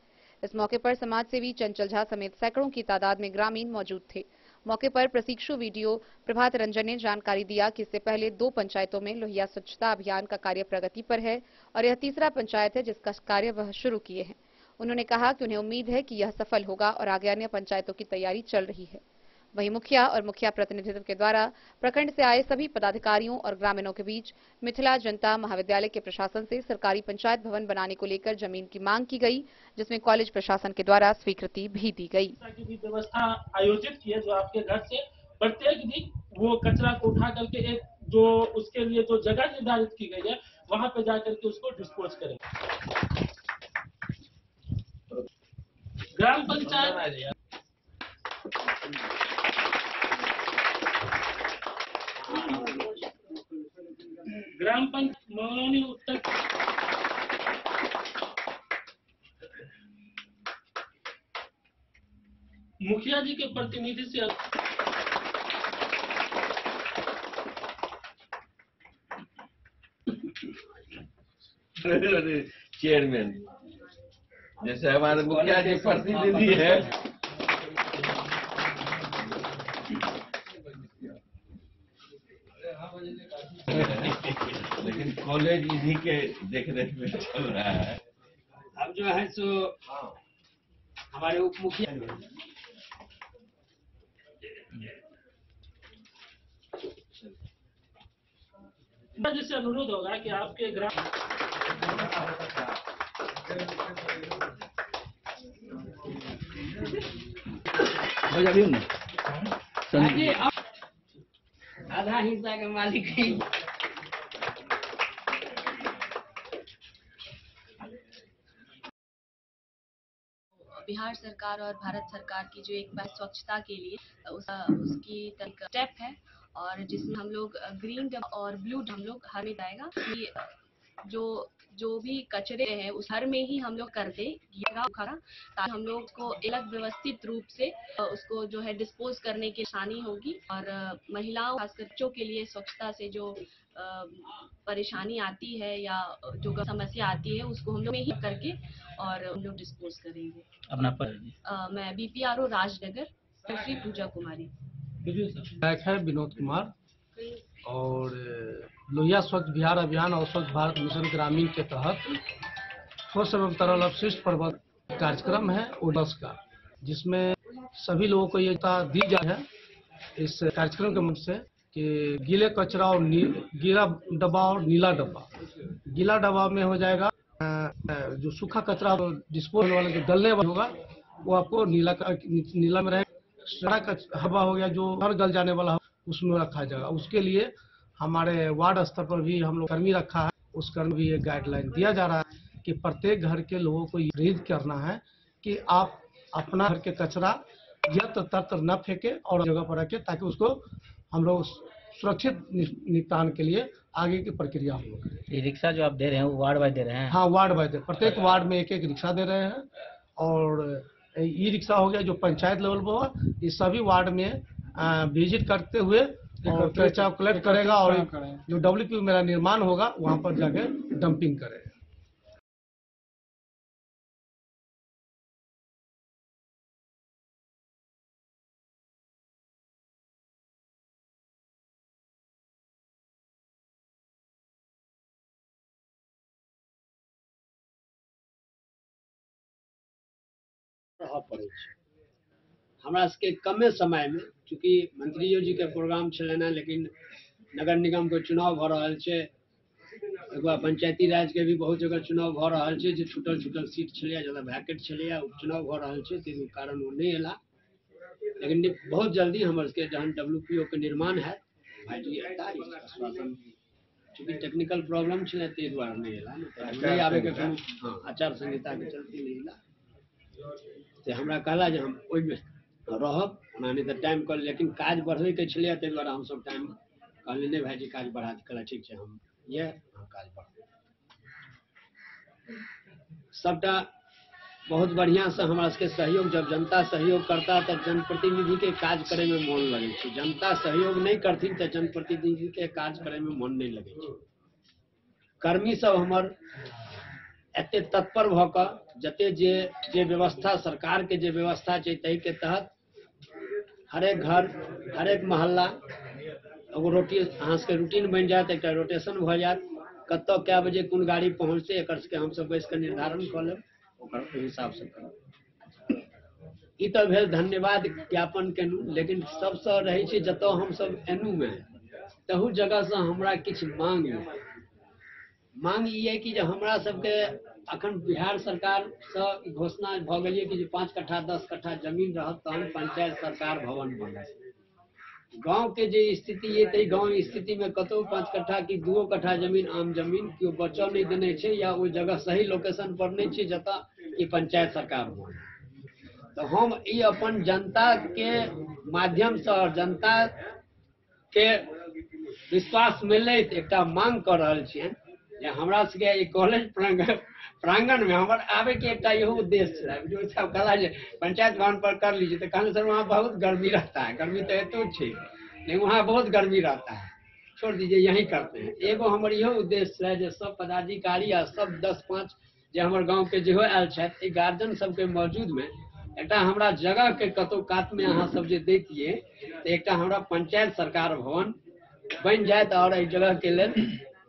इस मौके पर समाज सेवी चंचल झा समेत सैकड़ों की तादाद में ग्रामीण मौजूद थे। मौके पर प्रशिक्षु BDO प्रभात रंजन ने जानकारी दिया कि इससे पहले 2 पंचायतों में लोहिया स्वच्छता अभियान का कार्य प्रगति पर है और यह तीसरा पंचायत है जिसका कार्य वह शुरू किए हैं। उन्होंने कहा कि उन्हें उम्मीद है कि यह सफल होगा और आगे अन्य पंचायतों की तैयारी चल रही है। वहीं मुखिया और मुखिया प्रतिनिधित्व के द्वारा प्रखंड से आए सभी पदाधिकारियों और ग्रामीणों के बीच मिथिला जनता महाविद्यालय के प्रशासन से सरकारी पंचायत भवन बनाने को लेकर जमीन की मांग की गई, जिसमें कॉलेज प्रशासन के द्वारा स्वीकृति भी दी गई। की भी व्यवस्था आयोजित की है, जो आपके घर से प्रत्येक दिन वो कचरा को उठा करके एक जो उसके लिए जो जगह निर्धारित की गई है वहां पे जाकर के उसको डिस्पोज करें। ग्राम पंचायत मौनी उत्तर मुखिया जी के प्रतिनिधि से चेयरमैन जैसे हमारे मुखिया जी प्रतिनिधि है, लेकिन कॉलेज इन्हीं के देखरेख में चल रहा है। अब जो है सो हमारे उप मुखिया जैसे अनुरोध होगा कि आपके ग्राम आधा हिस्सा के मालिक है। बिहार सरकार और भारत सरकार की जो एक बार स्वच्छता के लिए उसकी स्टेप है, और जिसमें हम लोग ग्रीन और ब्लू हम लोग हर में जाएगा कि जो भी कचरे हैं उस हर में ही हम लोग कर दे ताकि हम लोग को अलग व्यवस्थित रूप से उसको जो है डिस्पोज करने की आसानी होगी, और महिलाओं खासकर बच्चों के लिए स्वच्छता से जो परेशानी आती है या जो समस्या आती है उसको हम लोग में ही करके और हम लोग डिस्पोज करेंगे। अपना पर मैं BPRO राजनगर श्री पूजा कुमारी। विधायक है विनोद कुमार, और लोहिया स्वच्छ बिहार अभियान और स्वच्छ भारत मिशन ग्रामीण के तहत ठोस एवं तरल अपशिष्ट प्रबंधन कार्यक्रम है ओडस का, जिसमें सभी लोगों को ये दी जाए है इस कार्यक्रम के मदद से कि गीले कचरा और गीला डब्बा और नीला डब्बा। गीला डब्बा में हो जाएगा जो सूखा कचरा डिस्पोज वाला जो गलने वाला होगा वो आपको नीला में रहेगा। सड़क हवा हो गया जो हर गल जाने वाला उसमें रखा जाएगा। उसके लिए हमारे वार्ड स्तर पर भी हम लोग कर्मी रखा है, उस कर्मी भी एक गाइडलाइन दिया जा रहा है कि प्रत्येक घर के लोगों को प्रेरित करना है कि आप अपना घर के कचरा यत्र तत्र न फेंके और जगह पर रखें, ताकि उसको हम लोग सुरक्षित निपटान के लिए आगे की प्रक्रिया हो। ये रिक्शा जो आप दे रहे हैं वो वार्ड वाइज दे रहे हैं? हाँ, वार्ड वाइज प्रत्येक वार्ड में एक रिक्शा दे रहे हैं, और ई रिक्शा हो गया जो पंचायत लेवल पर होगा, इस सभी वार्ड में विजिट करते हुए और कचरा कलेक्ट करेगा और जो WP मेरा निर्माण होगा वहां पर जाके डंपिंग करेगा। हमरा सबके कमे समय में, चूँकि मंत्रियों जी के प्रोग्राम छलैन, लेकिन नगर निगम के चुनाव भ रहल छै, एगो पंचायती राज के भी बहुत जगह चुनाव भ रहल छै, जे छूटल सीट छलैया, ज्यादा वैकेंट छलैया, उपचुनाव भ रहल छै, ताहि कारण वो नहीं एला। लेकिन बहुत जल्दी हमर सबके जहन WPO के निर्माण है भाईजी एता आश्वासन, चूँकि टेक्निकल प्रॉब्लम छलै ताहि दुआरे नहीं एला, नहीं आबे के कोनो आचार संहिता के चलते नहीं एला। से हमरा कहला जे हम ओहिमे रहब, नहीं तो टाइम कर, लेकिन काज बढ़े के छलैया ताहि दुआरे हम सब टाइम कहलिए नहीं भाईजी काज बढ़ा कहला ठीक है हम ये काज बढ़ सबटा बहुत बढ़िया से हमरा सबके सहयोग, जब जनता सहयोग करता तब जनप्रतिनिधि के काज करे में मन लगे छै, जनता सहयोग नहीं करथिन तो जनप्रतिनिधि के काज करे में मन नहीं लगे छै। कर्मी सब हमर एते तत्पर भ क जते जे व्यवस्था सरकार के जे व्यवस्था छै तहि के तहत हरेक घर हरेक मोहल्ला एगो अहाँ सबके रूटीन बन जात, एक रोटेशन भ जात, कत कै बजे कोन गाड़ी पहुँचते एक हम सब बैस के निर्धारण क लेब, ओकर हिसाब से करब। ई तो भेल धन्यवाद ज्ञापन केलहुँ, लेकिन सबसँ रहै छै जतऽ हमसब एनुमे तहू जगह से हमरा किछु मांग अइ। मांग ई है कि जे हमरा सबके अखन बिहार सरकार से घोषणा भऽ गेल है कि जे 5 कट्ठा 10 कट्ठा जमीन रहत तहन पंचायत सरकार भवन बनत। गांव के जे स्थिति है ताहि गांव स्थिति में कतौ 5 कट्ठा की 2 कट्ठा जमीन आम जमीन केओ बचऽ नहीं देने छै या ओहि जगह सही लोकेशन पर नहीं छै जतऽ ई पंचायत सरकार बने। तो हम ई अपन जनता के माध्यम से और जनता के विश्वास मिलैत एकटा मांग कर रहल छियनि जे हमरा सबके ई कॉलेज प्रांगण में हमर आवे के एकटा इहो उद्देश्य है। जो सब कहा जे पंचायत भवन पर कर लीजिए तो कहने सर वहाँ बहुत गर्मी रहता है, गर्मी तो हेतु है लेकिन वहाँ बहुत गर्मी रहता है, छोड़ दीजिए यहीं करते हैं। एगो हमर इहो उद्देश्य है जे सब पदाधिकारी आ सब 10-5 जे हमर गाँव के जेहो आयल छथि गार्जियन सबके मौजूद में एकटा हमरा जगह के कतौ कात में अहाँ सब जे दैतियै तो एकटा हमरा पंचायत सरकार भवन बन जाए और एहि जगह के लेल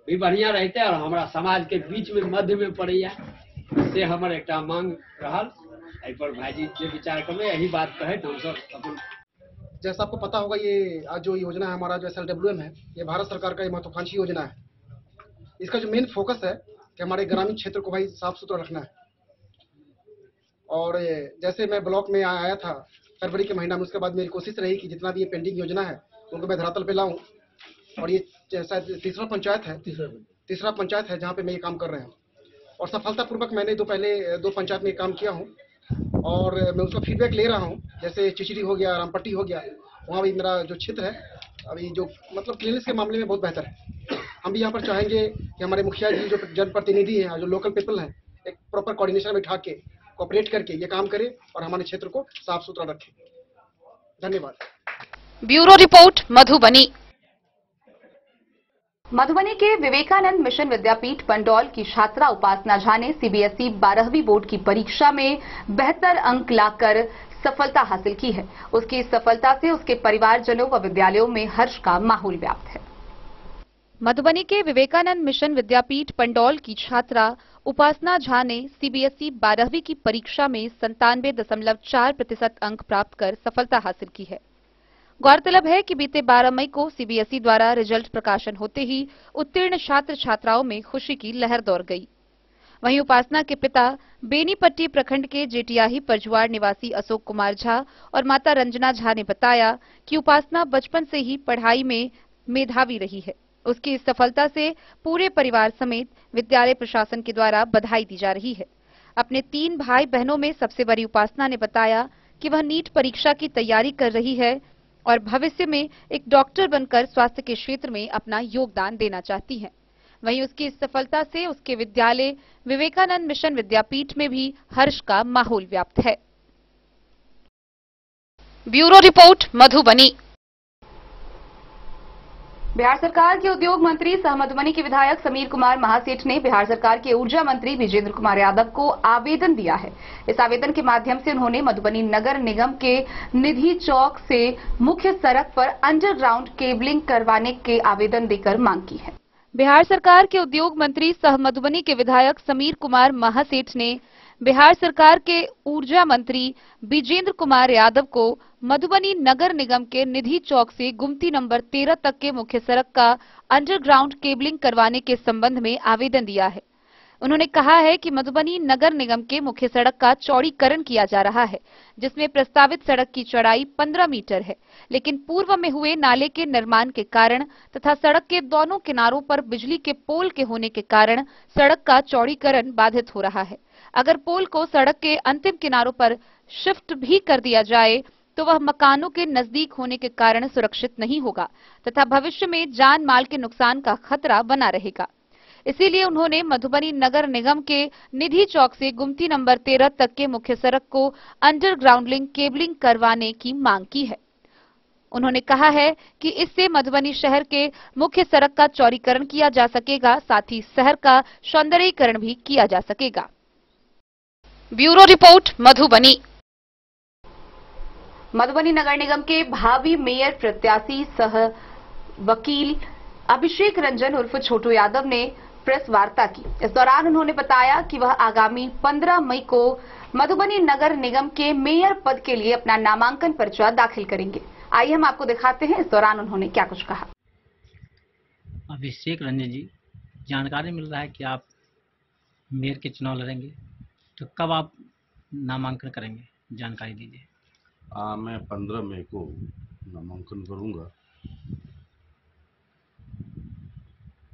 भी बढ़िया रहते और हमारा समाज के बीच में मध्य में पड़ैया से हमर एकटा मांग रहल। एहि पर भाईजी जे विचार करबे यही बात कहे हम सब अपन। जैसा आपको पता होगा ये आज जो योजना है हमारा जो SLWM है ये भारत सरकार का महत्वाकांक्षी योजना है। इसका जो मेन फोकस है कि हमारे ग्रामीण क्षेत्र को भाई साफ सुथरा रखना है। और जैसे मैं ब्लॉक में आया था फरवरी के महीना में, उसके बाद मेरी कोशिश रही कि जितना भी ये पेंडिंग योजना है उनको मैं धरातल पे लाऊं। और ये शायद तीसरा पंचायत है जहाँ पे मैं ये काम कर रहे हैं और सफलतापूर्वक मैंने दो पंचायत में काम किया हूँ और मैं उसका फीडबैक ले रहा हूँ। जैसे चिचड़ी हो गया, रामपट्टी हो गया, वहाँ भी मेरा जो क्षेत्र है अभी जो मतलब क्लीनिक्स के मामले में बहुत बेहतर है। हम भी यहाँ पर चाहेंगे कि हमारे मुखिया जी जो जनप्रतिनिधि हैं, जो लोकल पीपल हैं, एक प्रॉपर कोऑर्डिनेशन में बैठा के कोऑपरेट करके ये काम करें और हमारे क्षेत्र को साफ सुथरा रखें। धन्यवाद। Bureau report Madhubani. मधुबनी के विवेकानंद मिशन विद्यापीठ पंडौल की छात्रा उपासना झा ने सीबीएसई 12वीं बोर्ड की परीक्षा में बेहतर अंक लाकर सफलता हासिल की है। उसकी इस सफलता से उसके परिवारजनों व विद्यालयों में हर्ष का माहौल व्याप्त है। मधुबनी के विवेकानंद मिशन विद्यापीठ पंडौल की छात्रा उपासना झा ने सीबीएसई 12वीं की परीक्षा में 97.4% अंक प्राप्त कर सफलता हासिल की है। गौरतलब है कि बीते 12 मई को सीबीएसई द्वारा रिजल्ट प्रकाशन होते ही उत्तीर्ण छात्र छात्राओं में खुशी की लहर दौड़ गई। वहीं उपासना के पिता बेनीपट्टी प्रखंड के जेटियाही परजुआर निवासी अशोक कुमार झा और माता रंजना झा ने बताया कि उपासना बचपन से ही पढ़ाई में मेधावी रही है। उसकी इस सफलता से पूरे परिवार समेत विद्यालय प्रशासन के द्वारा बधाई दी जा रही है। अपने 3 भाई बहनों में सबसे बड़ी उपासना ने बताया कि वह नीट परीक्षा की तैयारी कर रही है और भविष्य में एक डॉक्टर बनकर स्वास्थ्य के क्षेत्र में अपना योगदान देना चाहती हैं। वहीं उसकी इस सफलता से उसके विद्यालय विवेकानंद मिशन विद्यापीठ में भी हर्ष का माहौल व्याप्त है। Bureau report Madhubani. बिहार सरकार के उद्योग मंत्री सह मधुबनी के विधायक समीर कुमार महासेठ ने बिहार सरकार के ऊर्जा मंत्री विजेंद्र कुमार यादव को आवेदन दिया है। इस आवेदन के माध्यम से उन्होंने मधुबनी नगर निगम के निधि चौक से मुख्य सड़क पर अंडरग्राउंड केबलिंग करवाने के आवेदन देकर मांग की है। बिहार सरकार के उद्योग मंत्री सह मधुबनी के विधायक समीर कुमार महासेठ ने बिहार सरकार के ऊर्जा मंत्री विजेंद्र कुमार यादव को मधुबनी नगर निगम के निधि चौक से गुमती नंबर 13 तक के मुख्य सड़क का अंडरग्राउंड केबलिंग करवाने के संबंध में आवेदन दिया है। उन्होंने कहा है कि मधुबनी नगर निगम के मुख्य सड़क का चौड़ीकरण किया जा रहा है, जिसमें प्रस्तावित सड़क की चौड़ाई 15 मीटर है, लेकिन पूर्व में हुए नाले के निर्माण के कारण तथा सड़क के दोनों किनारों पर बिजली के पोल के होने के कारण सड़क का चौड़ीकरण बाधित हो रहा है। अगर पोल को सड़क के अंतिम किनारों पर शिफ्ट भी कर दिया जाए तो वह मकानों के नजदीक होने के कारण सुरक्षित नहीं होगा तथा भविष्य में जान माल के नुकसान का खतरा बना रहेगा। इसीलिए उन्होंने मधुबनी नगर निगम के निधि चौक से गुमती नंबर 13 तक के मुख्य सड़क को अंडरग्राउंड केबलिंग करवाने की मांग की है। उन्होंने कहा है कि इससे मधुबनी शहर के मुख्य सड़क का चौड़ीकरण किया जा सकेगा, साथ ही शहर का सौंदर्यीकरण भी किया जा सकेगा। Bureau report Madhubani. मधुबनी नगर निगम के भावी मेयर प्रत्याशी सह वकील अभिषेक रंजन उर्फ छोटू यादव ने प्रेस वार्ता की। इस दौरान उन्होंने बताया कि वह आगामी 15 मई को मधुबनी नगर निगम के मेयर पद के लिए अपना नामांकन पर्चा दाखिल करेंगे। आइए हम आपको दिखाते हैं इस दौरान उन्होंने क्या कुछ कहा। अभिषेक रंजन जी, जानकारी मिल रहा है कि आप मेयर के चुनाव लड़ेंगे, तो कब आप नामांकन करेंगे, जानकारी दीजिए। मैं 15 मई को नामांकन करूंगा।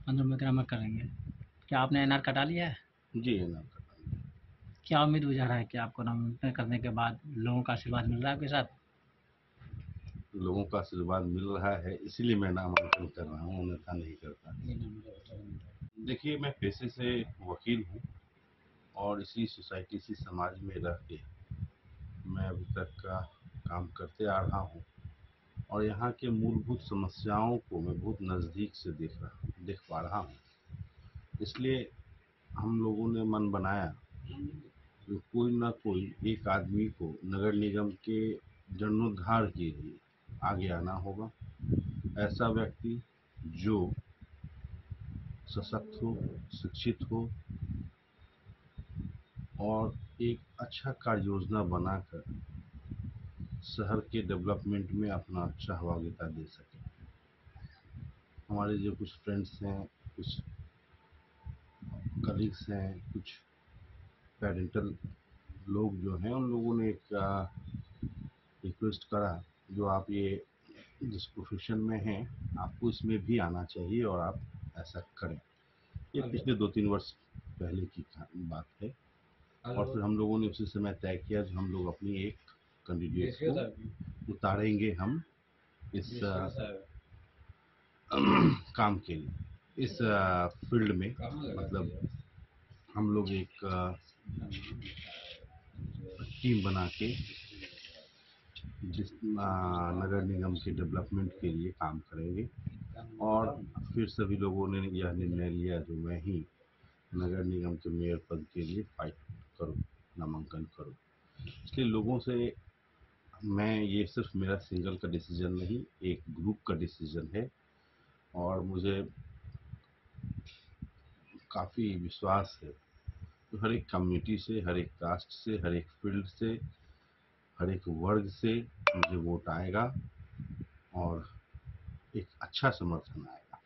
15 मई को नामांकन करेंगे। क्या आपने एनआर कटा लिया है? जी, एनआर कटा लिया। क्या उम्मीद बुझा रहा है कि आपको नामांकन करने के बाद लोगों का आशीर्वाद मिल रहा है आपके साथ? लोगों का आशीर्वाद मिल रहा है, इसीलिए मैं नामांकन कर रहा हूँ, अन्यथा नहीं करता। देखिए, मैं पेशे से वकील हूँ और इसी सोसाइटी, इसी समाज में रह के मैं अभी तक का काम करते आ रहा हूँ और यहाँ के मूलभूत समस्याओं को मैं बहुत नज़दीक से देख पा रहा हूँ। इसलिए हम लोगों ने मन बनाया कि कोई ना कोई एक आदमी को नगर निगम के जीर्णोद्धार के लिए आगे आना होगा। ऐसा व्यक्ति जो सशक्त हो, शिक्षित हो और एक अच्छा कार्य योजना बनाकर शहर के डेवलपमेंट में अपना सहभागिता दे सके। हमारे जो कुछ फ्रेंड्स हैं, कुछ कलीग्स हैं, कुछ पेरेंटल लोग जो हैं, उन लोगों ने एक रिक्वेस्ट करा, जो आप ये जिस प्रोफेशन में हैं आपको इसमें भी आना चाहिए और आप ऐसा करें। ये पिछले 2-3 वर्ष पहले की बात है और फिर हम लोगों ने उसी समय तय किया जो हम लोग अपनी एक कैंडिडेट को उतारेंगे हम इस काम के लिए, इस फील्ड में। मतलब हम लोग एक टीम बना के जिस नगर निगम के डेवलपमेंट के लिए काम करेंगे और फिर सभी लोगों ने यह निर्णय लिया जो मैं ही नगर निगम के मेयर पद के लिए फाइट करूं, नामांकन करूं। इसलिए लोगों से मैं, ये सिर्फ मेरा सिंगल का डिसीजन नहीं, एक ग्रुप का डिसीजन है और मुझे काफ़ी विश्वास है तो हर एक कम्युनिटी से, हर एक कास्ट से, हर एक फील्ड से, हर एक वर्ग से मुझे वोट आएगा और एक अच्छा समर्थन आएगा।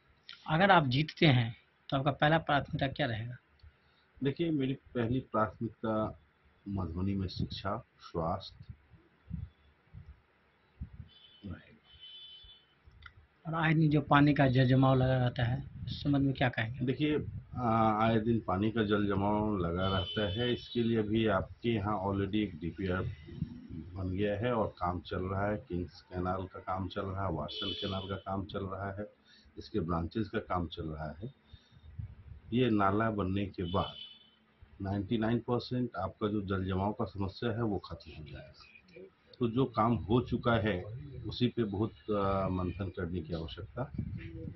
अगर आप जीतते हैं तो आपका पहला प्राथमिकता क्या रहेगा? देखिए, मेरी पहली प्राथमिकता मधुबनी में शिक्षा, स्वास्थ्य रहेगा। और आए दिन जो पानी का जल जमाव लगा रहता है, इस संबंध में क्या कहेंगे? देखिए, आए दिन पानी का जल जमाव लगा रहता है। इसके लिए अभी आपके यहाँ ऑलरेडी एक डीपीआर बन गया है और काम चल रहा है। किंग्स कैनाल का काम चल रहा है, वाटसन कैनाल का काम चल रहा है, इसके ब्रांचेस का काम चल रहा है। ये नाला बनने के बाद 99% आपका जो जल जमाव का समस्या है वो खत्म हो जाएगा। तो जो काम हो चुका है उसी पे बहुत मंथन करने की आवश्यकता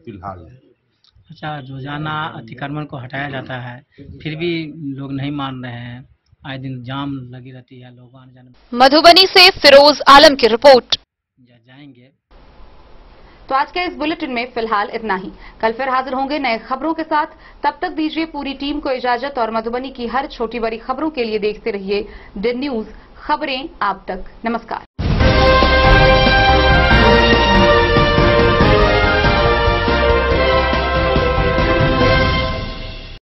फिलहाल है। अच्छा, रोजाना अतिक्रमण को हटाया जाता है, फिर भी लोग नहीं मान रहे हैं, आए दिन जाम लगी रहती है, लोग आने जाने में। मधुबनी से फिरोज आलम की रिपोर्ट। जाएंगे। तो आज के इस बुलेटिन में फिलहाल इतना ही। कल फिर हाजिर होंगे नए खबरों के साथ। तब तक दीजिए पूरी टीम को इजाजत और मधुबनी की हर छोटी बड़ी खबरों के लिए देखते रहिए DIN न्यूज, खबरें आप तक। नमस्कार।